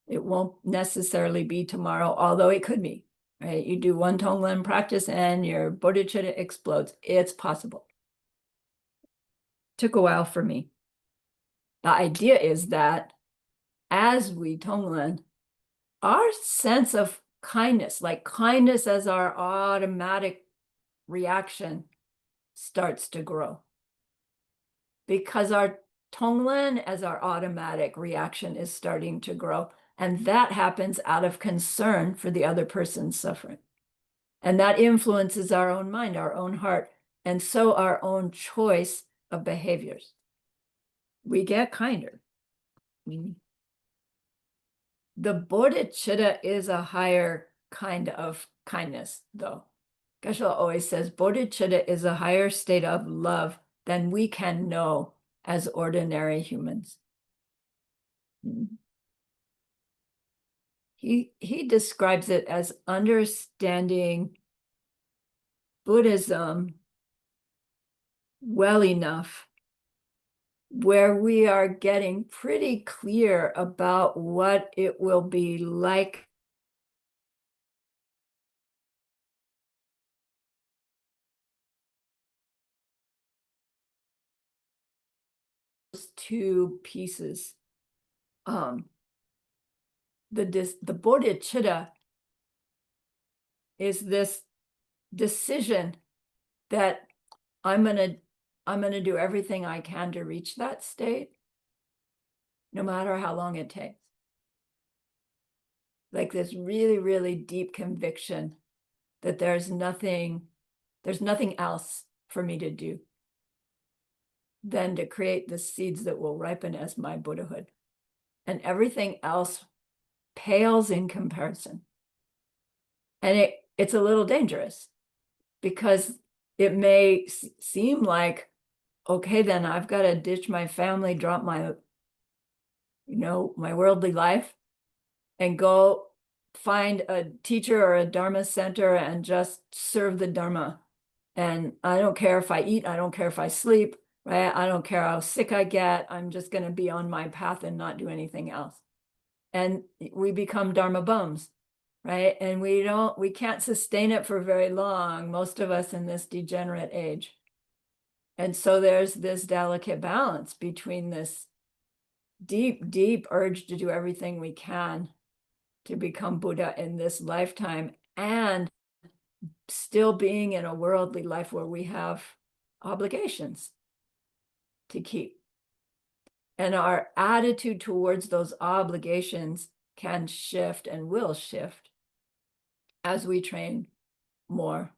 It won't necessarily be tomorrow, although it could be, right? You do one TongLen practice and your bodhicitta explodes. It's possible. Took a while for me. The idea is that as we TongLen, our sense of kindness, like kindness as our automatic reaction, starts to grow. Because our TongLen as our automatic reaction is starting to grow. And that happens out of concern for the other person's suffering. And that influences our own mind, our own heart, and so our own choice of behaviors. We get kinder. The bodhicitta is a higher kind of kindness, though. Geshe-la always says bodhicitta is a higher state of love than we can know as ordinary humans. He describes it as understanding Buddhism well enough where we are getting pretty clear about what it will be like two pieces. The bodhicitta is this decision that I'm gonna do everything I can to reach that state, no matter how long it takes. Like this really, really deep conviction that there's nothing else for me to do than to create the seeds that will ripen as my Buddhahood. And everything else pales in comparison. And it's a little dangerous because it may seem like, okay, then I've got to ditch my family, drop my, my worldly life and go find a teacher or a Dharma center and just serve the Dharma. And I don't care if I eat, I don't care if I sleep, right? I don't care how sick I get. I'm just going to be on my path and not do anything else. And we become Dharma bums, right? And we can't sustain it for very long, most of us in this degenerate age. And so there's this delicate balance between this deep, deep urge to do everything we can to become Buddha in this lifetime, and still being in a worldly life where we have obligations to keep. And our attitude towards those obligations can shift and will shift as we train more.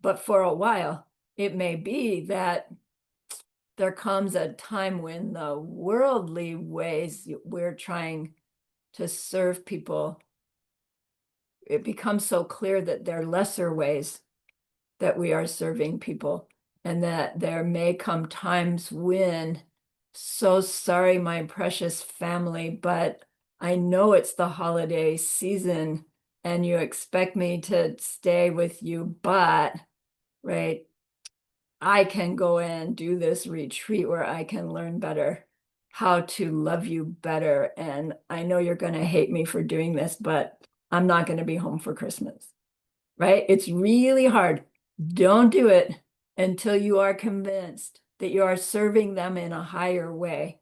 But for a while, it may be that there comes a time when the worldly ways we're trying to serve people, it becomes so clear that they're lesser ways that we are serving people, and that there may come times when, so sorry, my precious family, but I know it's the holiday season and you expect me to stay with you, but, right, I can go and do this retreat where I can learn better how to love you better. And I know you're going to hate me for doing this, but I'm not going to be home for Christmas, right? It's really hard. Don't do it until you are convinced that you are serving them in a higher way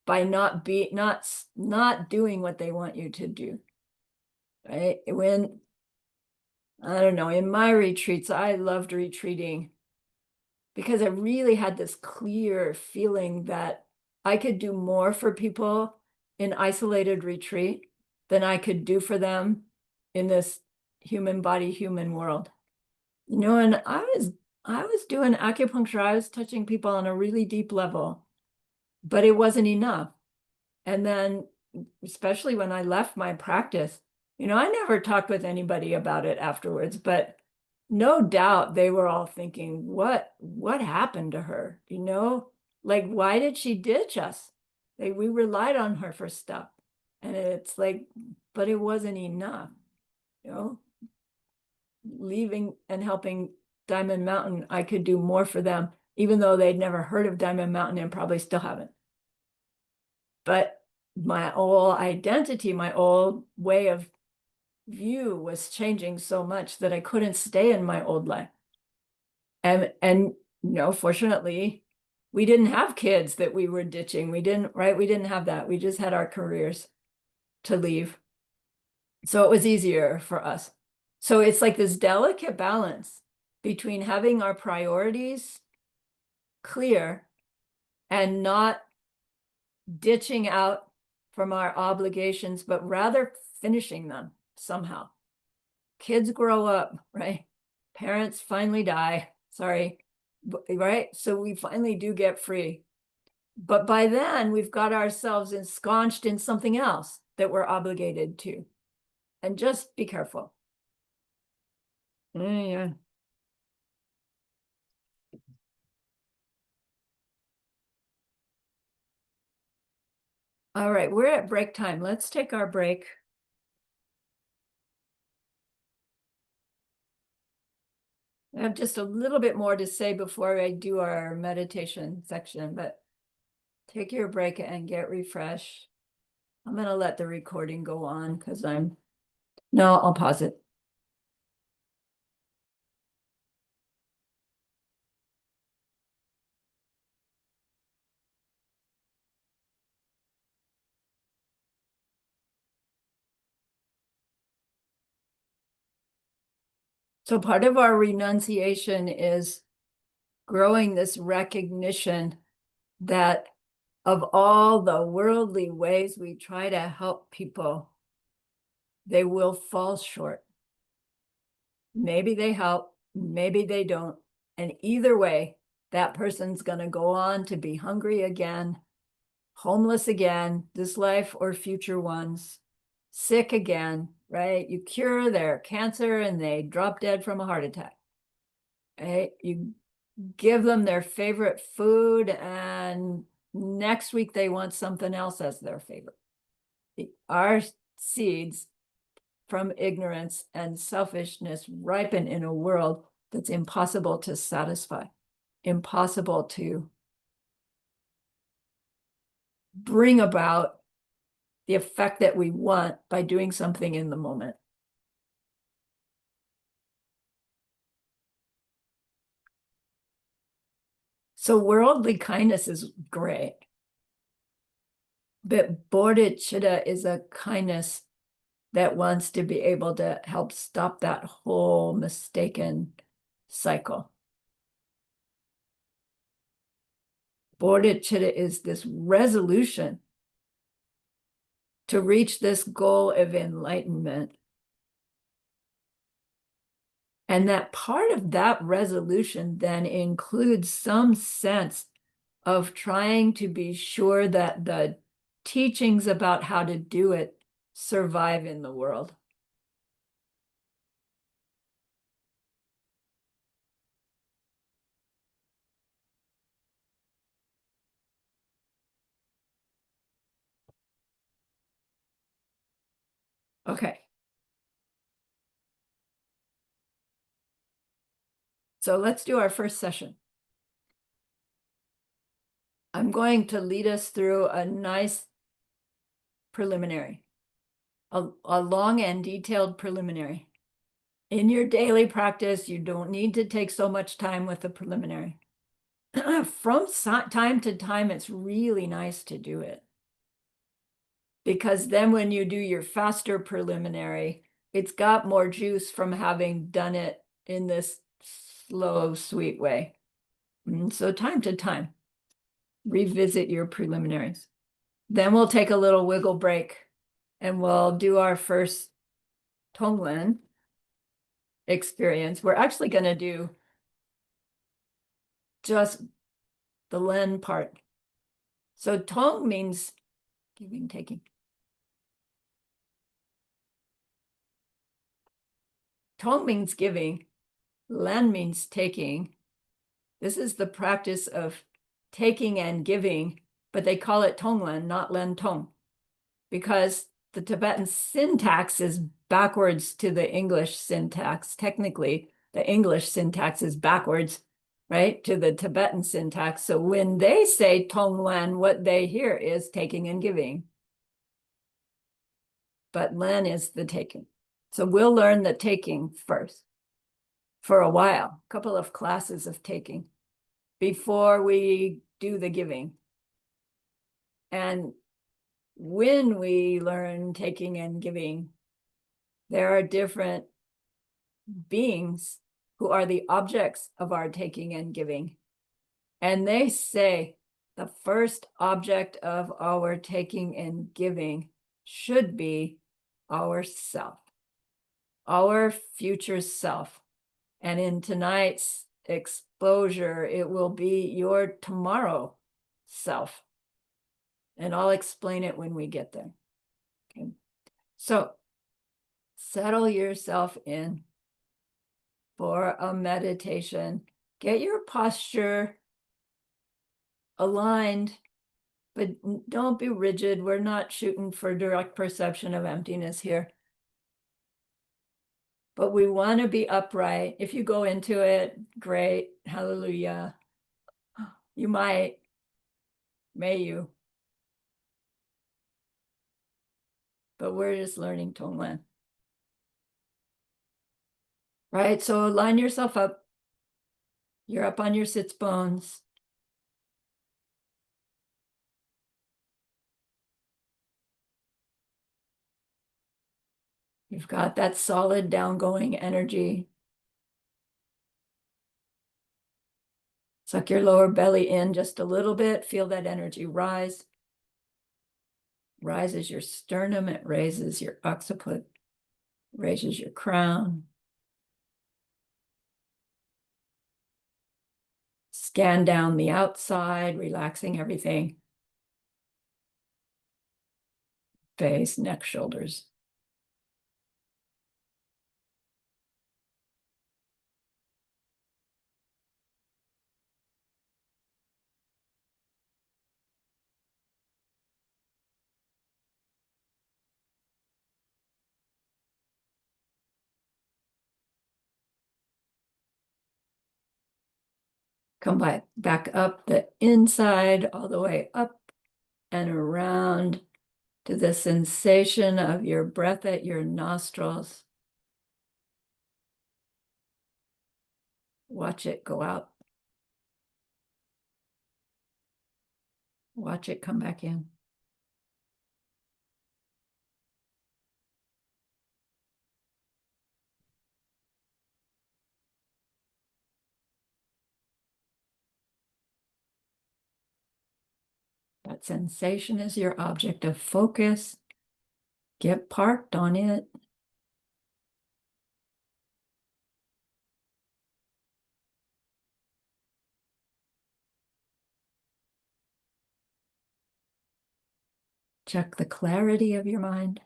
by not doing what they want you to do, right? When, I don't know, in my retreats, I loved retreating because I really had this clear feeling that I could do more for people in isolated retreat than I could do for them in this human body, human world. You know, and I was doing acupuncture. I was touching people on a really deep level, but it wasn't enough. And then, especially when I left my practice, you know, I never talked with anybody about it afterwards, but no doubt they were all thinking, what happened to her? You know, like, why did she ditch us? We relied on her for stuff. And it's like, but it wasn't enough, you know, leaving and helping Diamond Mountain, I could do more for them, even though they'd never heard of Diamond Mountain and probably still haven't. But my whole identity, my old way of view was changing so much that I couldn't stay in my old life. And you know, fortunately, we didn't have kids that we were ditching. We didn't, right? We didn't have that. We just had our careers to leave. So it was easier for us. So it's like this delicate balance between having our priorities clear and not ditching out from our obligations, but rather finishing them somehow. Kids grow up, right? Parents finally die, sorry, right? So we finally do get free. But by then, we've got ourselves ensconced in something else that we're obligated to. And just be careful. Yeah. All right, we're at break time. Let's take our break. I have just a little bit more to say before I do our meditation section, but take your break and get refreshed. I'm going to let the recording go on because no, I'll pause it. So part of our renunciation is growing this recognition that of all the worldly ways we try to help people, they will fall short. Maybe they help, maybe they don't. And either way, that person's going to go on to be hungry again, homeless again, this life or future ones, sick again, right? You cure their cancer and they drop dead from a heart attack, right? You give them their favorite food and next week they want something else as their favorite. Our seeds from ignorance and selfishness ripen in a world that's impossible to satisfy. impossible to bring about the effect that we want by doing something in the moment. So worldly kindness is great, but bodhicitta is a kindness that wants to be able to help stop that whole mistaken cycle. Bodhicitta is this resolution to reach this goal of enlightenment. And that part of that resolution then includes some sense of trying to be sure that the teachings about how to do it survive in the world. Okay. So let's do our first session. I'm going to lead us through a nice preliminary, a long and detailed preliminary. In your daily practice, you don't need to take so much time with the preliminary. From time to time, it's really nice to do it. Because then when you do your faster preliminary, it's got more juice from having done it in this slow, sweet way. So time to time, revisit your preliminaries. Then we'll take a little wiggle break and we'll do our first TongLen experience. We're actually going to do just the Len part. So Tong means giving, taking. Tong means giving. Len means taking. This is the practice of taking and giving, but they call it TongLen, not Len Tong, because the Tibetan syntax is backwards to the English syntax. Technically, the English syntax is backwards, right, to the Tibetan syntax. So when they say TongLen, what they hear is taking and giving. But Len is the taking. So we'll learn the taking first for a while, a couple of classes of taking before we do the giving. And when we learn taking and giving, there are different beings who are the objects of our taking and giving. And they say the first object of our taking and giving should be ourself, our future self. And in tonight's exposure, it will be your tomorrow self. And I'll explain it when we get there. Okay. So settle yourself in for a meditation. Get your posture aligned, but don't be rigid. We're not shooting for direct perception of emptiness here. But we want to be upright. If you go into it, great. Hallelujah. You might. May you. But we're just learning TongLen. Right? So line yourself up. You're up on your sits bones. You've got that solid downgoing energy. Suck your lower belly in just a little bit. Feel that energy rise. Rises your sternum. It raises your occiput. Raises your crown. Scan down the outside, relaxing everything. Face, neck, shoulders. Come back up the inside, all the way up and around to the sensation of your breath at your nostrils. Watch it go out. Watch it come back in. That sensation is your object of focus. Get parked on it. Check the clarity of your mind.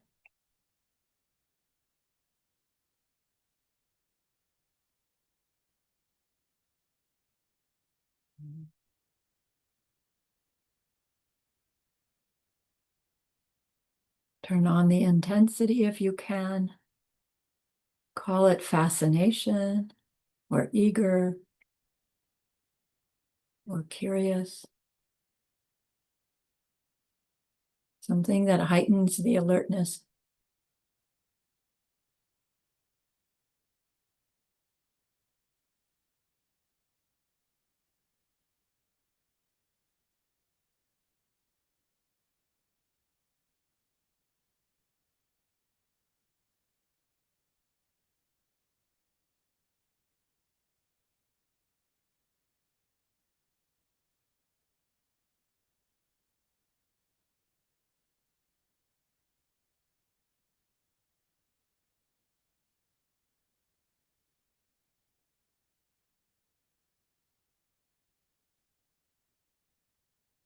Turn on the intensity if you can. Call it fascination or eager or curious. Something that heightens the alertness.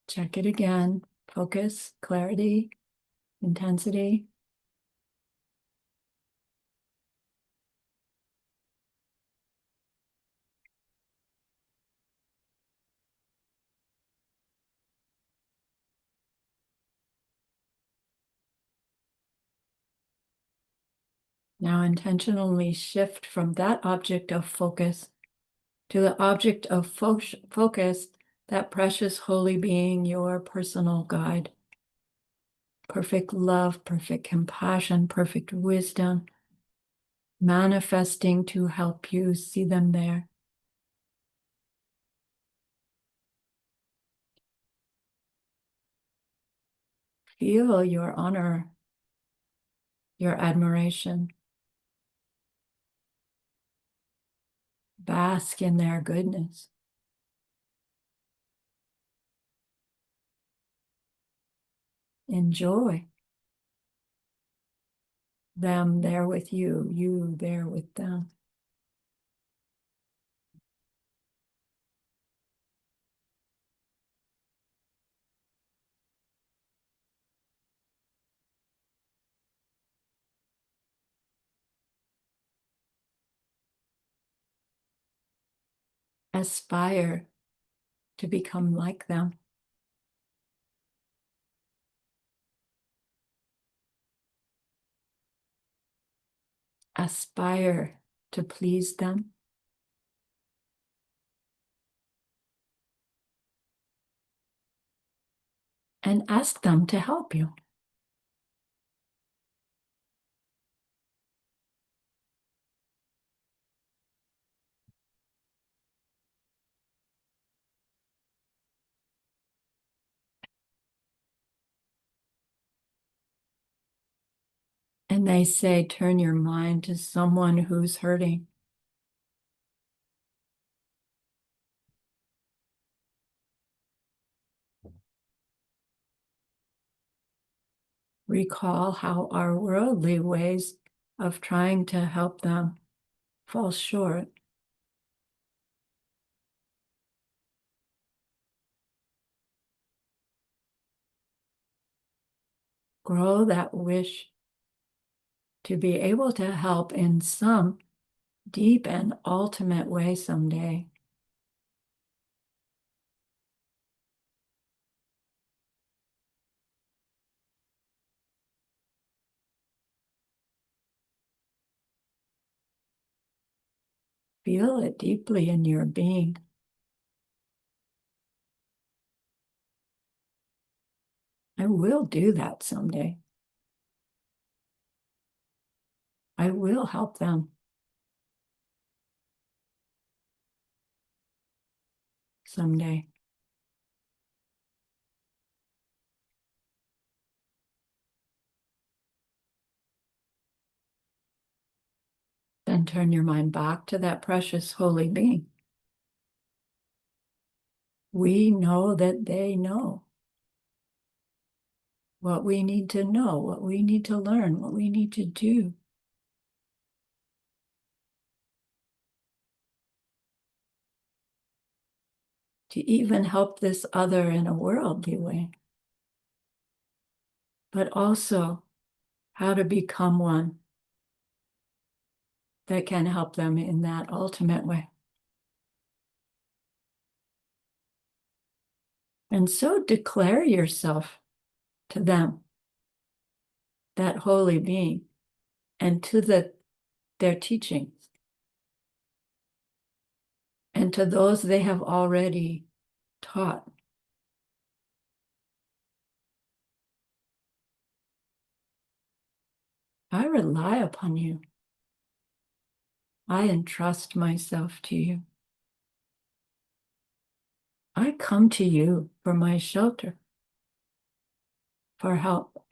Check it again. Focus, clarity, intensity. Now intentionally shift from that object of focus to the object of focus, that precious holy being, your personal guide. Perfect love, perfect compassion, perfect wisdom, manifesting to help you see them there. Feel your honor, your admiration. Bask in their goodness. Enjoy them there with you, you there with them. Aspire to become like them. Aspire to please them. And ask them to help you. And they say, turn your mind to someone who's hurting. Recall how our worldly ways of trying to help them fall short. Grow that wish to be able to help in some deep and ultimate way someday. Feel it deeply in your being. I will do that someday. I will help them someday. Then turn your mind back to that precious holy being. We know that they know what we need to know, what we need to learn, what we need to do. To even help this other in a worldly way, but also how to become one that can help them in that ultimate way. And so declare yourself to them, that holy being, and to their teachings, and to those they have already taught. I rely upon you. I entrust myself to you. I come to you for my shelter, for help.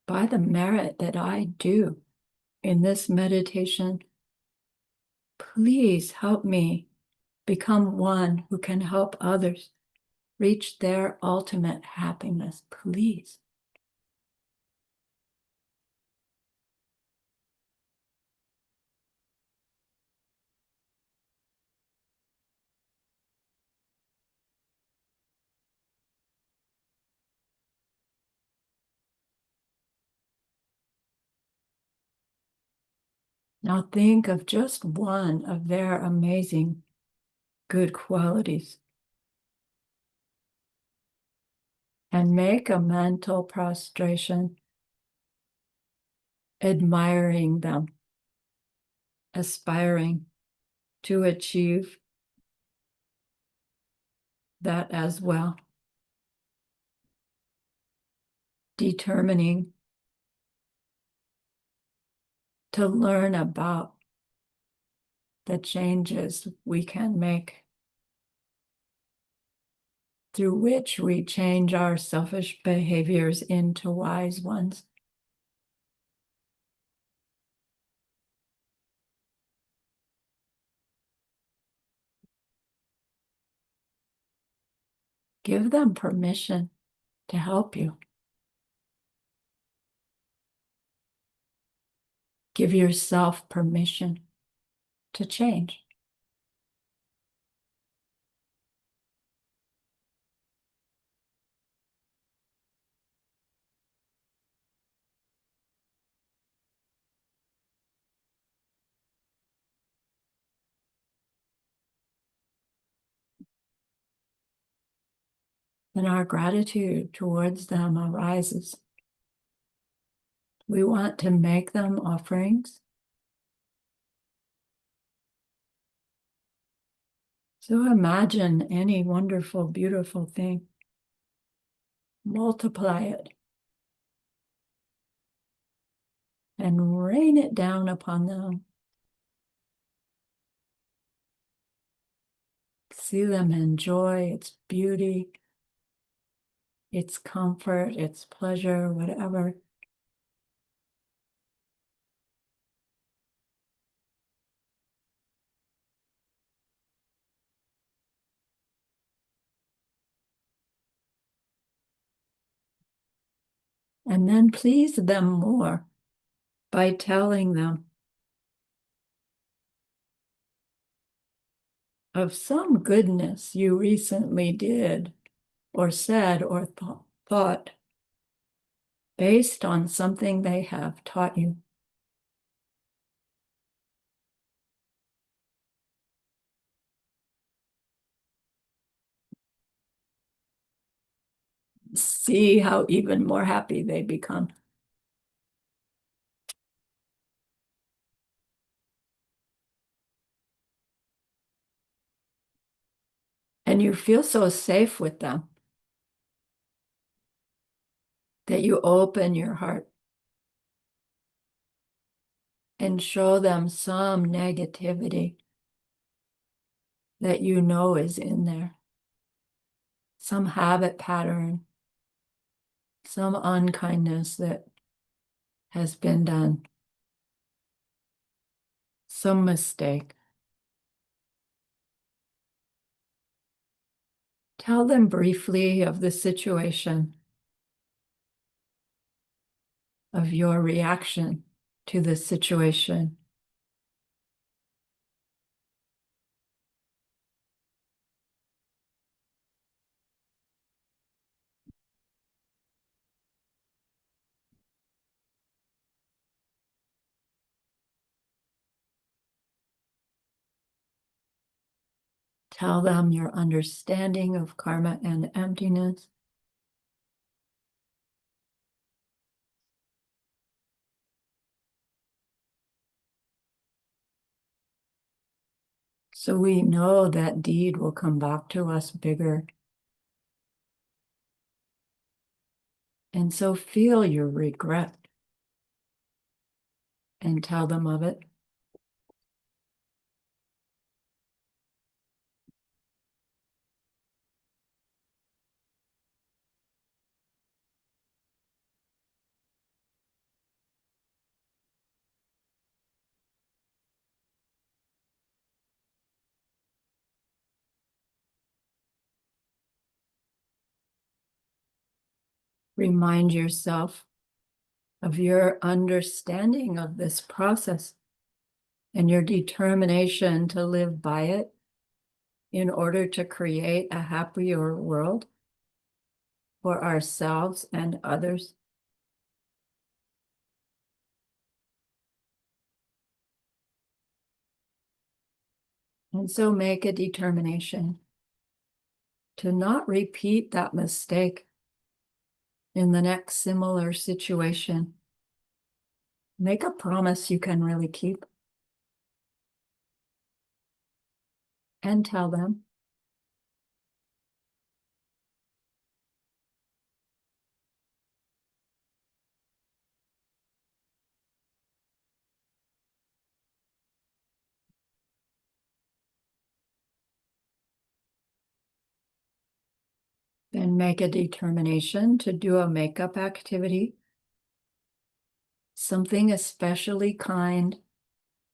By the merit that I do in this meditation, please help me become one who can help others reach their ultimate happiness, please. Now think of just one of their amazing good qualities and make a mental prostration, admiring them, aspiring to achieve that as well, determining to learn about the changes we can make through which we change our selfish behaviors into wise ones. Give them permission to help you. Give yourself permission to change. And our gratitude towards them arises. We want to make them offerings. So imagine any wonderful, beautiful thing. Multiply it and rain it down upon them. See them enjoy its beauty, its comfort, its pleasure, whatever. And then please them more by telling them of some goodness you recently did or said or thought based on something they have taught you. See how even more happy they become. you feel so safe with them that you open your heart and show them some negativity that you know is in there, some habit pattern, some unkindness that has been done, some mistake. Tell them briefly of the situation, of your reaction to the situation. Tell them your understanding of karma and emptiness. So we know that deed will come back to us bigger. And so feel your regret and tell them of it. Remind yourself of your understanding of this process and your determination to live by it in order to create a happier world for ourselves and others. And so make a determination to not repeat that mistake in the next similar situation. Make a promise you can really keep and tell them. Then make a determination to do a makeup activity, something especially kind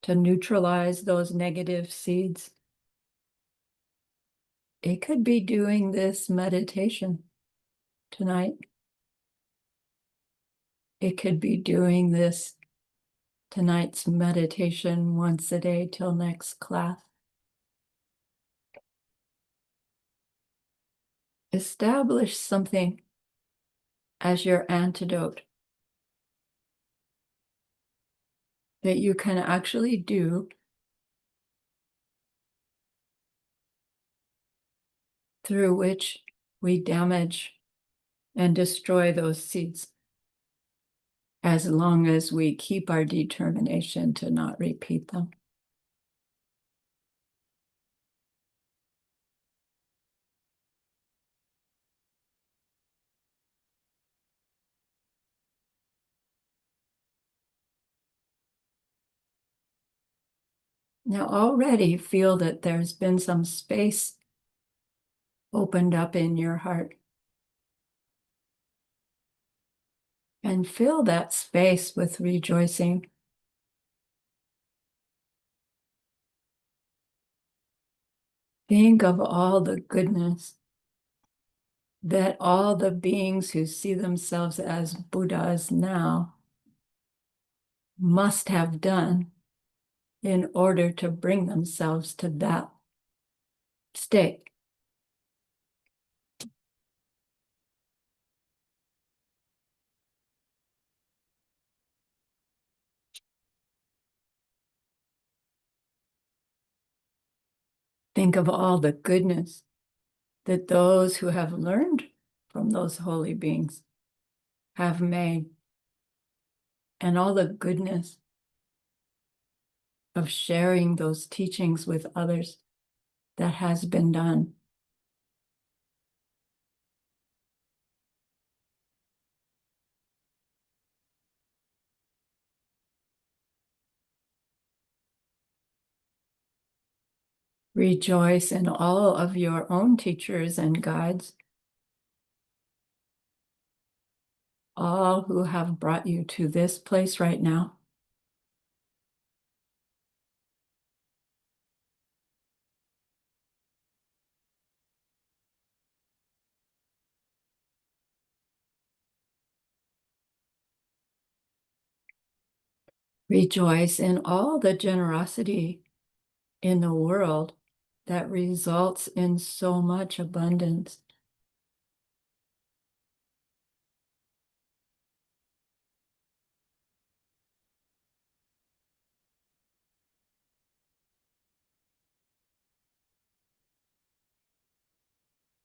to neutralize those negative seeds. It could be doing this meditation tonight. It could be doing this tonight's meditation once a day till next class. Establish something as your antidote that you can actually do through which we damage and destroy those seeds, as long as we keep our determination to not repeat them. Now already feel that there's been some space opened up in your heart. And fill that space with rejoicing. Think of all the goodness that all the beings who see themselves as Buddhas now must have done in order to bring themselves to that state. Think of all the goodness that those who have learned from those holy beings have made, and all the goodness of sharing those teachings with others that has been done Rejoice in all of your own teachers and guides, all who have brought you to this place right now. Rejoice in all the generosity in the world that results in so much abundance.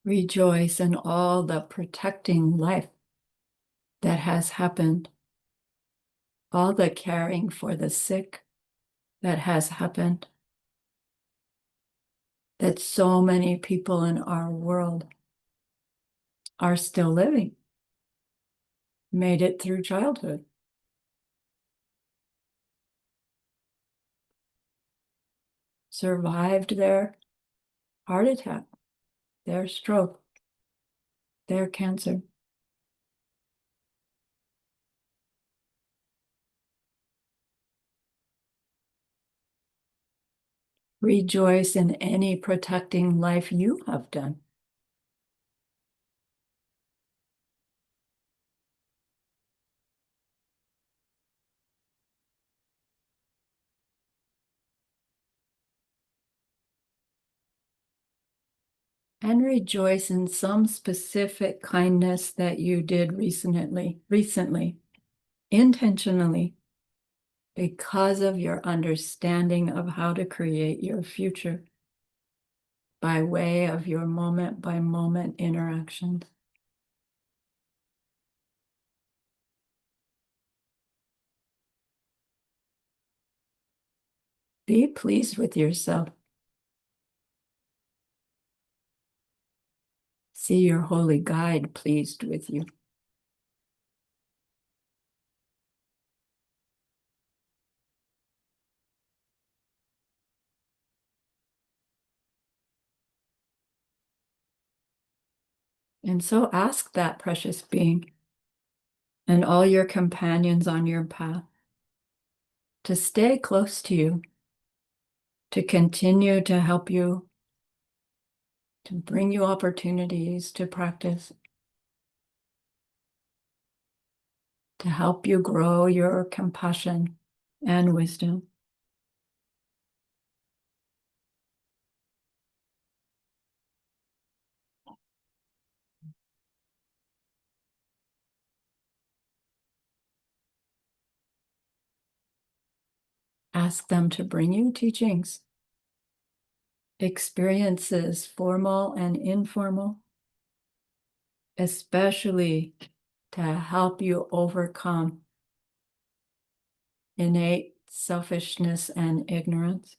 Rejoice in all the protecting life that has happened, all the caring for the sick that has happened, that so many people in our world are still living, made it through childhood, survived their heart attack, their stroke, their cancer. Rejoice in any protecting life you have done. And rejoice in some specific kindness that you did recently, intentionally, because of your understanding of how to create your future by way of your moment by moment interactions. Be pleased with yourself. See your holy guide pleased with you. And so ask that precious being and all your companions on your path to stay close to you, to continue to help you, to bring you opportunities to practice, to help you grow your compassion and wisdom. Ask them to bring you teachings, experiences, formal and informal, especially to help you overcome innate selfishness and ignorance.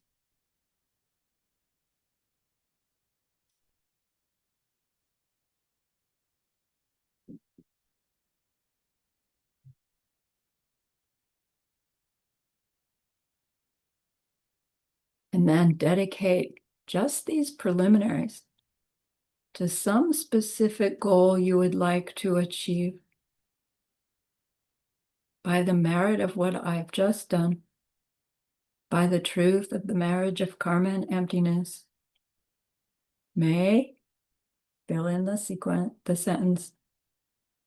And then dedicate just these preliminaries to some specific goal you would like to achieve by the merit of what I've just done, by the truth of the marriage of karma and emptiness. May, fill in the sentence,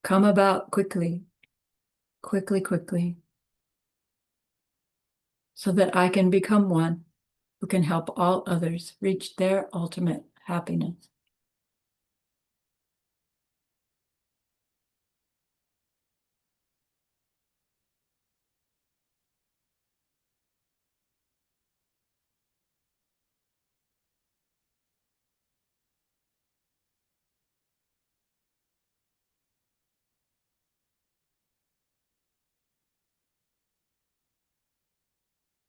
come about quickly, quickly, quickly, so that I can become one who can help all others reach their ultimate happiness.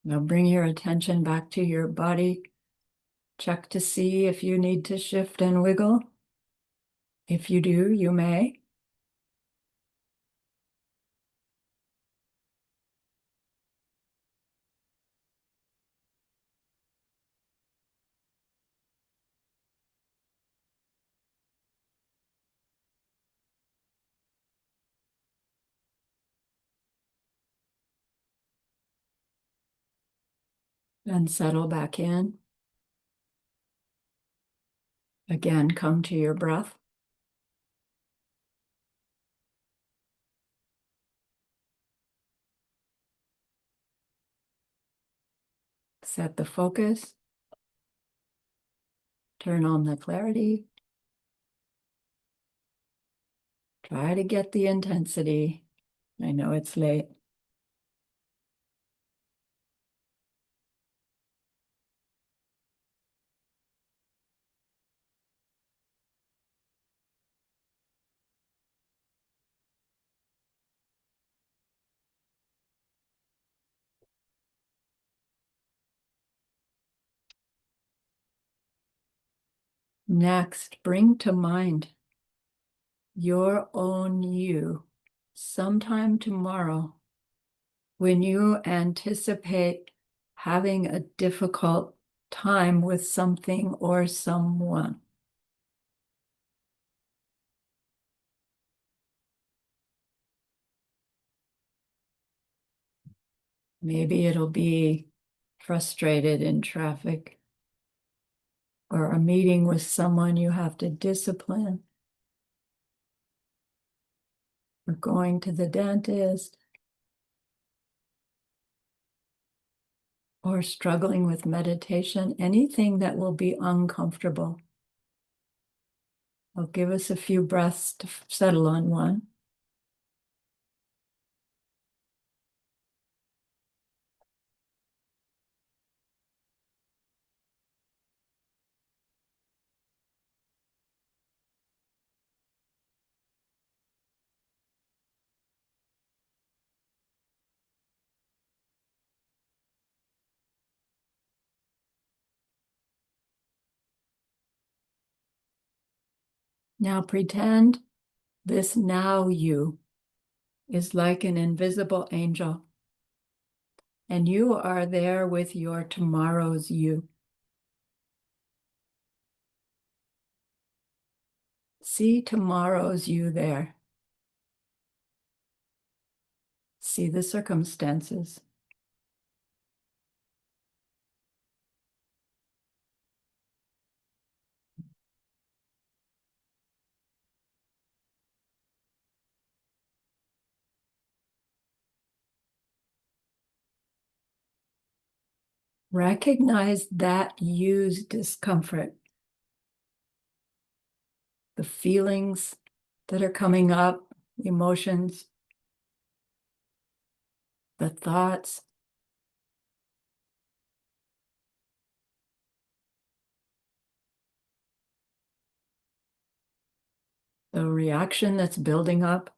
Now bring your attention back to your body. Check to see if you need to shift and wiggle. If you do, you may. And settle back in. Again, come to your breath. Set the focus. Turn on the clarity. Try to get the intensity. I know it's late. Next, bring to mind your own you sometime tomorrow when you anticipate having a difficult time with something or someone. Maybe it'll be frustrated in traffic or a meeting with someone you have to discipline, or going to the dentist, or struggling with meditation, anything that will be uncomfortable. I'll give us a few breaths to settle on one. Now pretend this now you is like an invisible angel, and you are there with your tomorrow's you. See tomorrow's you there. See the circumstances. Recognize that you's discomfort, the feelings that are coming up, emotions, the thoughts. The reaction that's building up.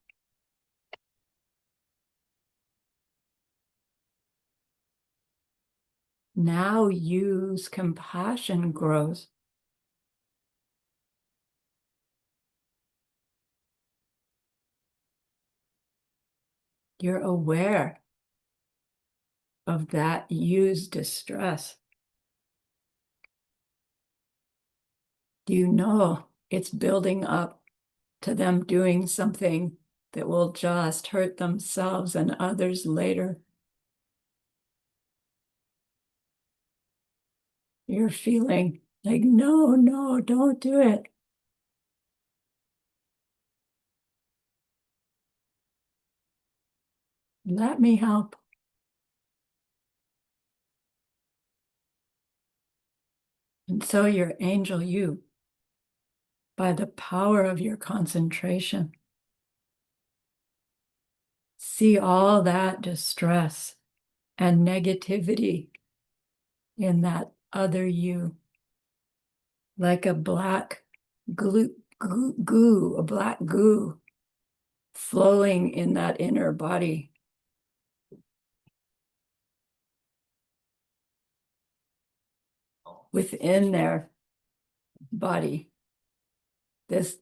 Now use compassion grows. You're aware of that use distress. You know it's building up to them doing something that will just hurt themselves and others later. You're feeling like, no, no, don't do it. Let me help. And so your angel you, by the power of your concentration, see all that distress and negativity in that other you, like a black goo, a black goo flowing in that inner body. Within their body, this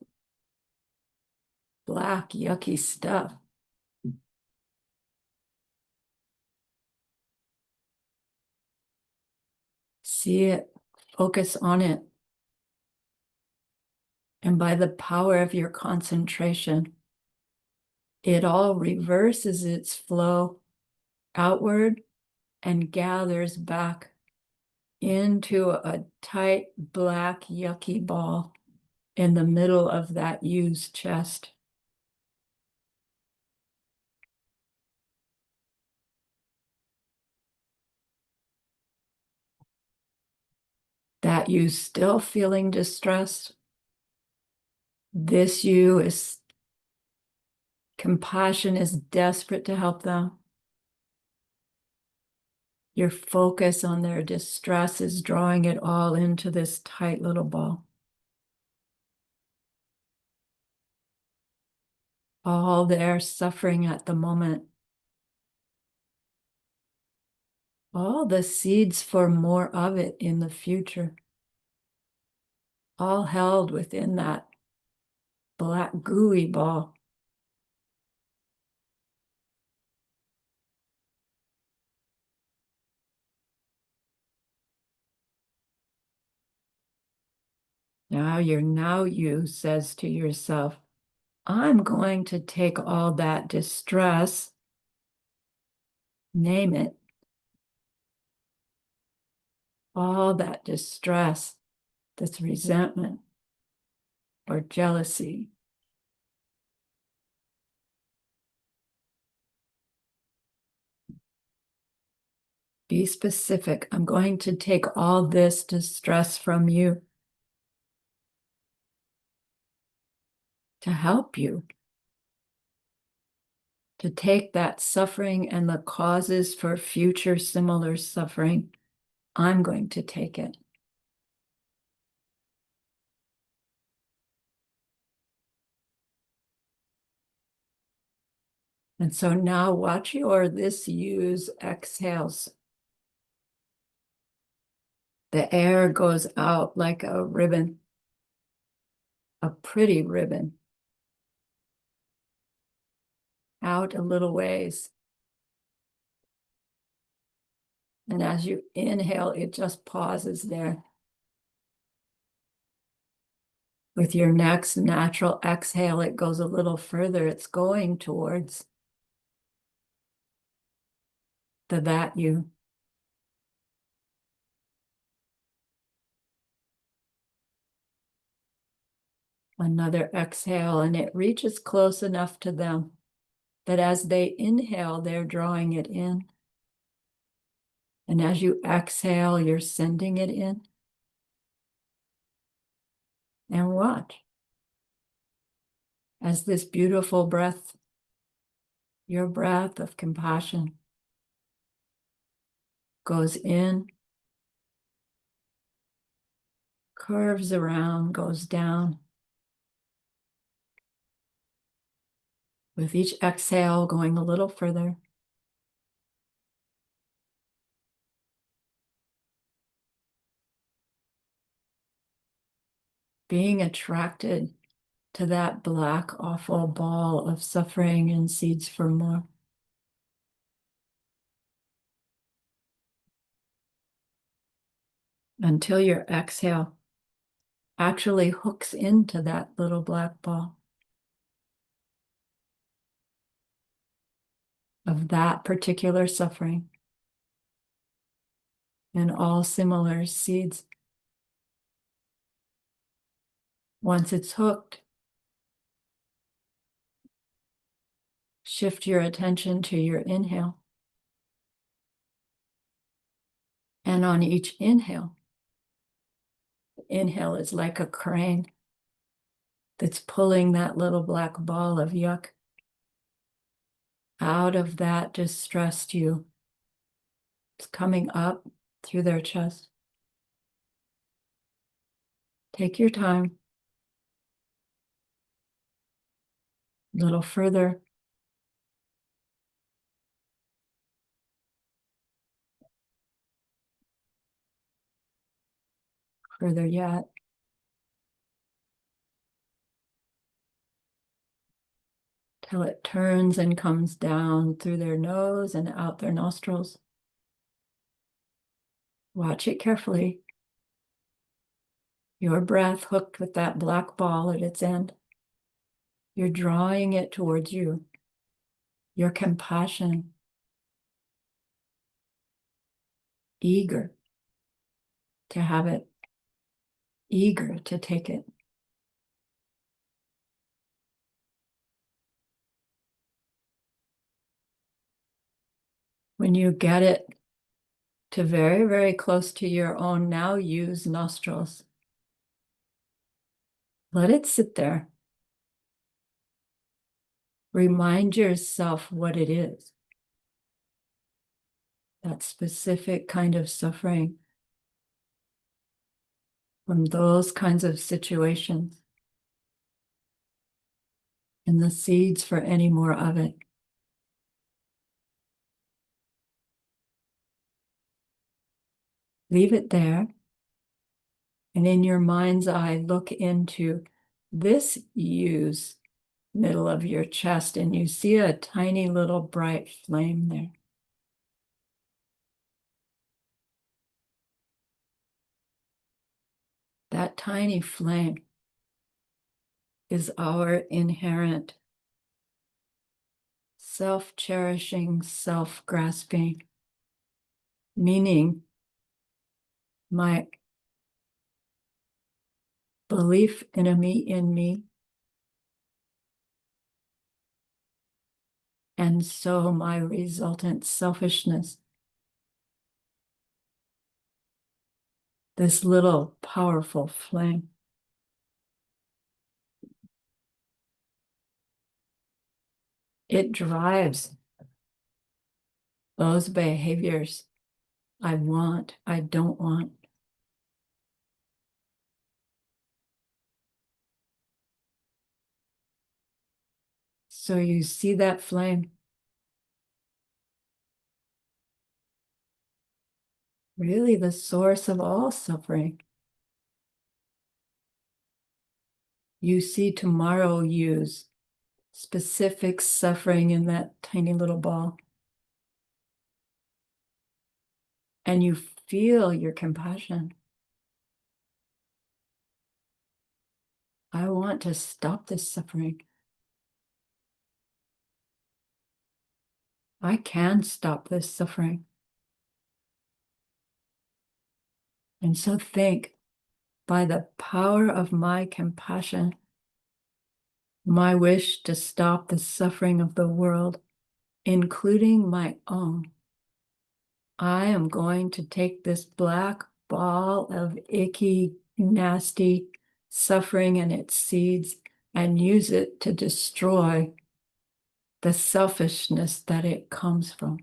black, yucky stuff. See it, focus on it. And by the power of your concentration, it all reverses its flow outward and gathers back into a tight, black, yucky ball in the middle of that used chest. That you still feeling distressed. This you is compassion, is desperate to help them. Your focus on their distress is drawing it all into this tight little ball. All their suffering at the moment. All the seeds for more of it in the future. All held within that black gooey ball. Now you says to yourself, I'm going to take all that distress, name it, all that distress, this resentment or jealousy, be specific. I'm going to take all this distress from you to help you, to take that suffering and the causes for future similar suffering. I'm going to take it. And so now watch this use exhales. The air goes out like a ribbon, a pretty ribbon, out a little ways. And as you inhale, it just pauses there. With your next natural exhale, it goes a little further. It's going towards the that you. Another exhale, and it reaches close enough to them that as they inhale, they're drawing it in. And as you exhale, you're sending it in. And watch as this beautiful breath, your breath of compassion, goes in, curves around, goes down. With each exhale, going a little further. Being attracted to that black, awful ball of suffering and seeds for more. Until your exhale actually hooks into that little black ball of that particular suffering and all similar seeds. Once it's hooked, shift your attention to your inhale. And on each inhale is like a crane that's pulling that little black ball of yuck out of that distressed you. It's coming up through their chest. Take your time. A little further. Further yet. Till it turns and comes down through their nose and out their nostrils. Watch it carefully. Your breath hooked with that black ball at its end. You're drawing it towards you. Your compassion. Eager to have it, eager to take it. When you get it to very, very close to your own now used nostrils, let it sit there. Remind yourself what it is. That specific kind of suffering from those kinds of situations, and the seeds for any more of it. Leave it there, and in your mind's eye, look into this use middle of your chest, and you see a tiny little bright flame there. That tiny flame is our inherent self-cherishing, self-grasping, meaning my belief in me, and so my resultant selfishness. This little powerful flame. It drives those behaviors I want, I don't want. So you see that flame. Really the source of all suffering. You see tomorrow use specific suffering in that tiny little ball. And you feel your compassion. I want to stop this suffering. I can stop this suffering. And so think, by the power of my compassion, my wish to stop the suffering of the world, including my own, I am going to take this black ball of icky, nasty suffering and its seeds and use it to destroy the selfishness that it comes from.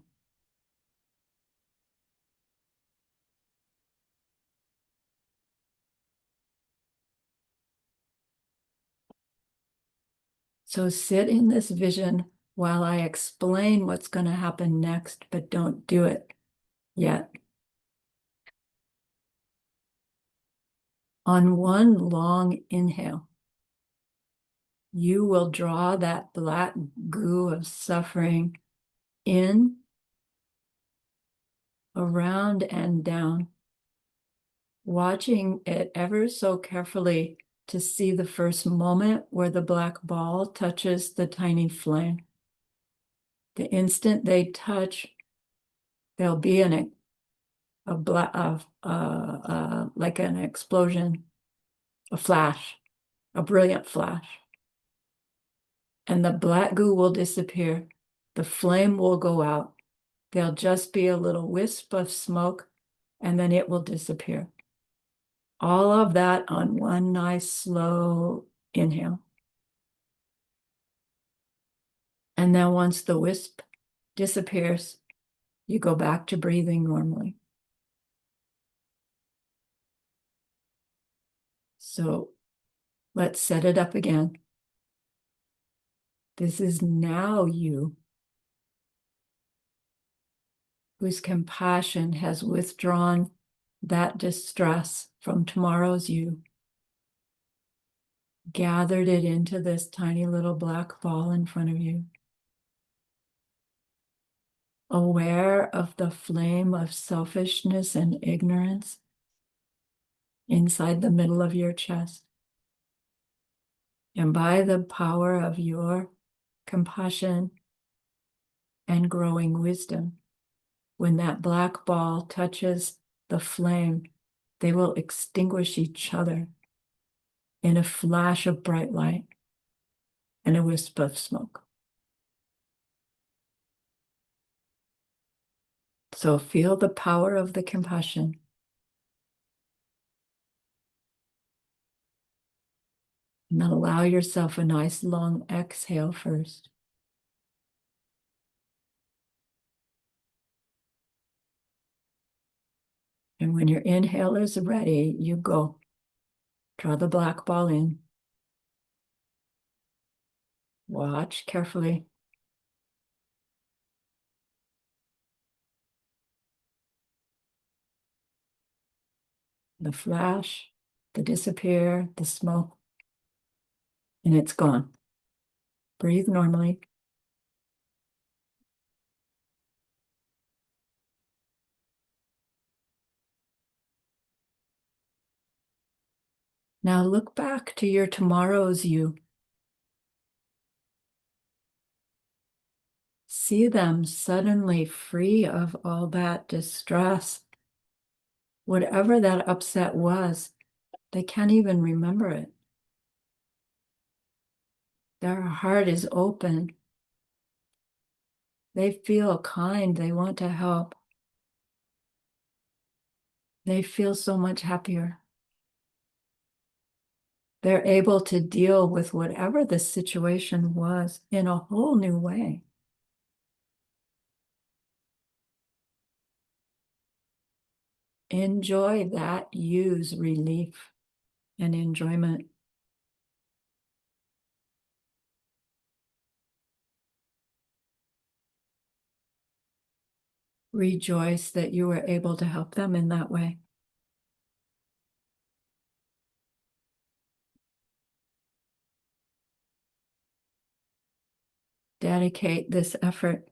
So sit in this vision while I explain what's going to happen next, but don't do it yet. On one long inhale, you will draw that black goo of suffering in, around, and down, watching it ever so carefully to see the first moment where the black ball touches the tiny flame. The instant they touch, there'll be like an explosion, a flash, a brilliant flash. And the black goo will disappear. The flame will go out. There'll just be a little wisp of smoke, and then it will disappear. All of that on one nice, slow inhale. And then once the wisp disappears, you go back to breathing normally. So let's set it up again. This is now you, whose compassion has withdrawn that distress from tomorrow's you, gathered it into this tiny little black ball in front of you, aware of the flame of selfishness and ignorance inside the middle of your chest. And by the power of your compassion and growing wisdom, when that black ball touches the flame, They will extinguish each other in a flash of bright light and a wisp of smoke. So feel the power of the compassion. And then allow yourself a nice long exhale first. And when your inhale is ready, you go. Draw the black ball in. Watch carefully. The flash, the disappear, the smoke, and it's gone. Breathe normally. Now look back to your tomorrow's you. See them suddenly free of all that distress. Whatever that upset was, they can't even remember it. Their heart is open. They feel kind. They want to help. They feel so much happier. They're able to deal with whatever the situation was in a whole new way. Enjoy that you's relief and enjoyment. Rejoice that you were able to help them in that way. Dedicate this effort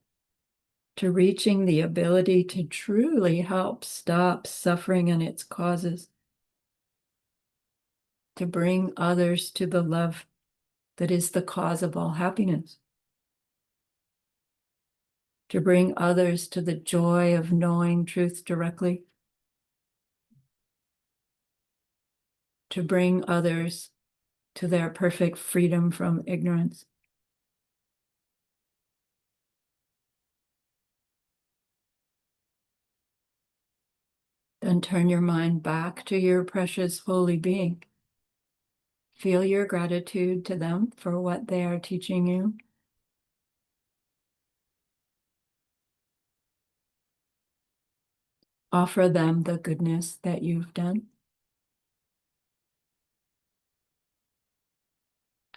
to reaching the ability to truly help stop suffering and its causes, to bring others to the love that is the cause of all happiness, to bring others to the joy of knowing truth directly, to bring others to their perfect freedom from ignorance. Then turn your mind back to your precious holy being. Feel your gratitude to them for what they are teaching you. Offer them the goodness that you've done.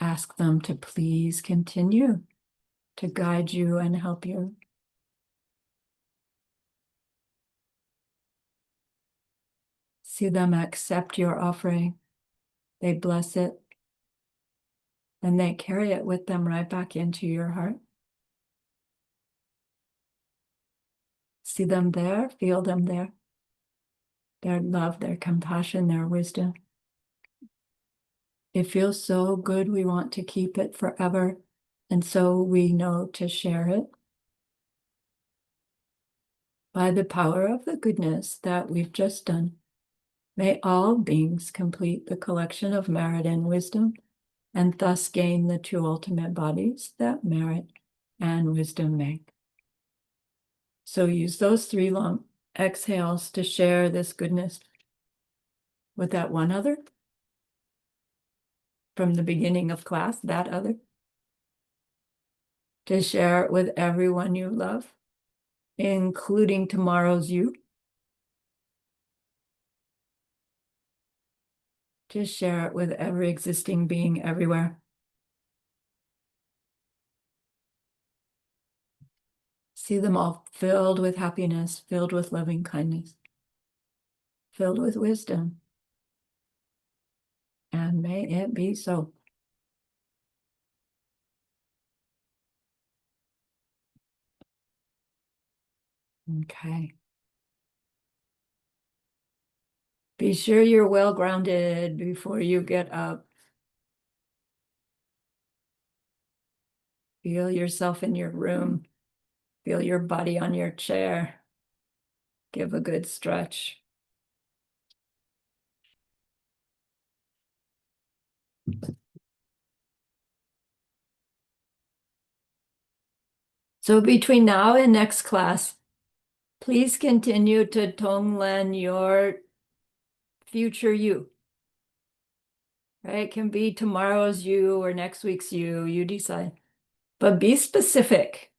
Ask them to please continue to guide you and help you. See them accept your offering. They bless it, and they carry it with them right back into your heart. See them there, feel them there. Their love, their compassion, their wisdom. It feels so good, we want to keep it forever, and so we know to share it. By the power of the goodness that we've just done, may all beings complete the collection of merit and wisdom, and thus gain the two ultimate bodies that merit and wisdom make. So use those 3 long exhales to share this goodness with that one other from the beginning of class, that other, to share it with everyone you love, including tomorrow's you, to share it with every existing being everywhere. See them all filled with happiness, filled with loving kindness, filled with wisdom. And may it be so. Okay. Be sure you're well grounded before you get up. Feel yourself in your room. Feel your body on your chair. Give a good stretch. So between now and next class, please continue to TongLen your future you. Right? It can be tomorrow's you or next week's you decide. But be specific,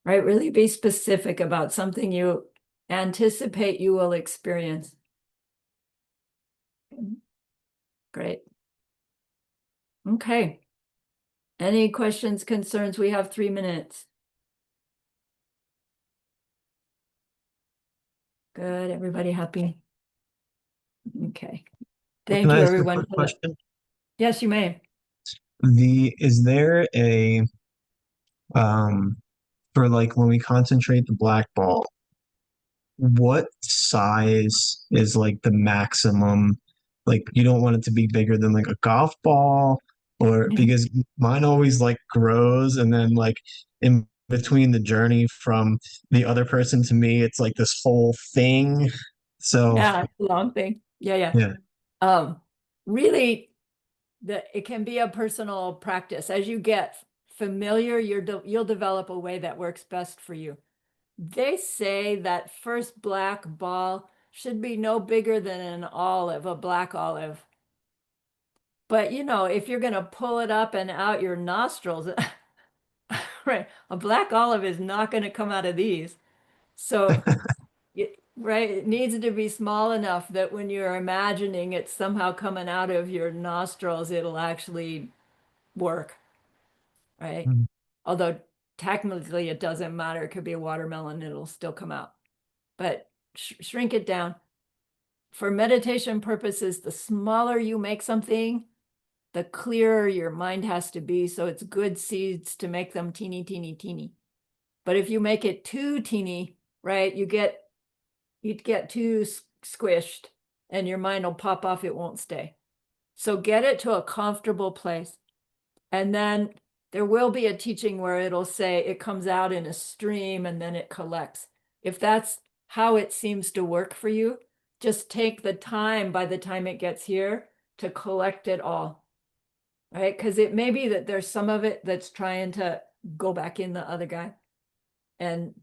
right? Really be specific about something you anticipate you will experience. Great. Okay. Any questions, concerns? We have 3 minutes. Good. Everybody happy? Okay. Thank Can I you, ask a everyone. quick question? Yes, you may. Is there a for like when we concentrate the black ball, what size is like the maximum? Like you don't want it to be bigger than like a golf ball, or because mine always like grows and then like in between the journey from the other person to me, it's like this whole thing. So Yeah, it's a long thing. Yeah. yeah. Really, it can be a personal practice. As you get familiar, you'll develop a way that works best for you. They say that first black ball should be no bigger than an olive, a black olive. But if you're going to pull it up and out your nostrils, right, a black olive is not going to come out of these. So, right, it needs to be small enough that when you're imagining it somehow coming out of your nostrils, it'll actually work, right? Mhm. Although technically it doesn't matter. It could be a watermelon, it'll still come out. But shrink it down. For meditation purposes, the smaller you make something, the clearer your mind has to be. So it's good seeds to make them teeny, teeny, teeny. But if you make it too teeny, right, you'd get too squished and your mind will pop off, it won't stay. So get it to a comfortable place. And then there will be a teaching where it'll say it comes out in a stream and then it collects. If that's how it seems to work for you, just take the time by the time it gets here to collect it all, right? Because it may be that there's some of it that's trying to go back in the other guy. And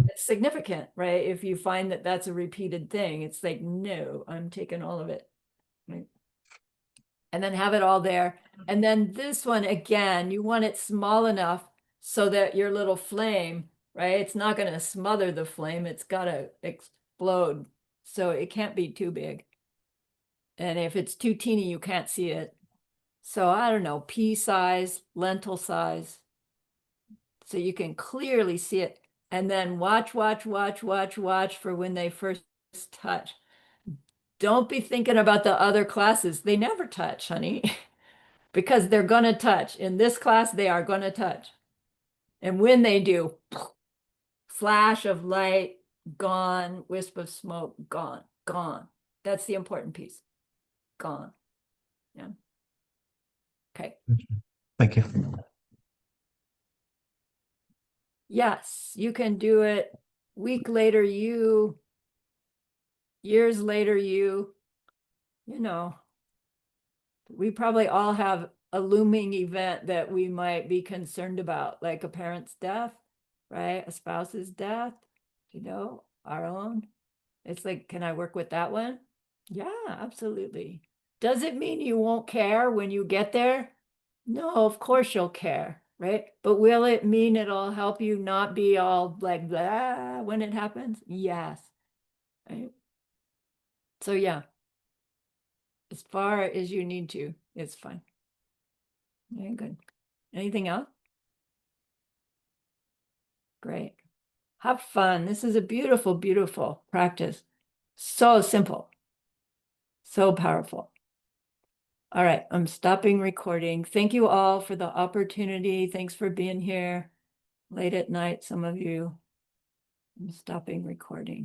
it's significant, right? If you find that that's a repeated thing, it's like, no, I'm taking all of it, right? And then have it all there. And then this one, again, you want it small enough so that your little flame, right? It's not going to smother the flame. It's got to explode. So it can't be too big. And if it's too teeny, you can't see it. So I don't know, pea size, lentil size. So you can clearly see it. And then watch for when they first touch. Don't be thinking about the other classes. They never touch, honey. Because they're going to touch. In this class, they are going to touch. And when they do, flash of light, gone, wisp of smoke, gone, gone. That's the important piece. Gone. Yeah. Okay. Thank you. Yes, you can do it. Week later, you, years later, you know, we probably all have a looming event that we might be concerned about, like a parent's death, right? A spouse's death, our own. It's like, can I work with that one? Yeah, absolutely. Does it mean you won't care when you get there? No, of course you'll care, right? But will it mean it'll help you not be all like that when it happens? Yes. Right? So yeah, as far as you need to, it's fine. Very good. Anything else? Great. Have fun. This is a beautiful, beautiful practice. So simple. So powerful. All right, I'm stopping recording. Thank you all for the opportunity. Thanks for being here late at night, some of you. I'm stopping recording.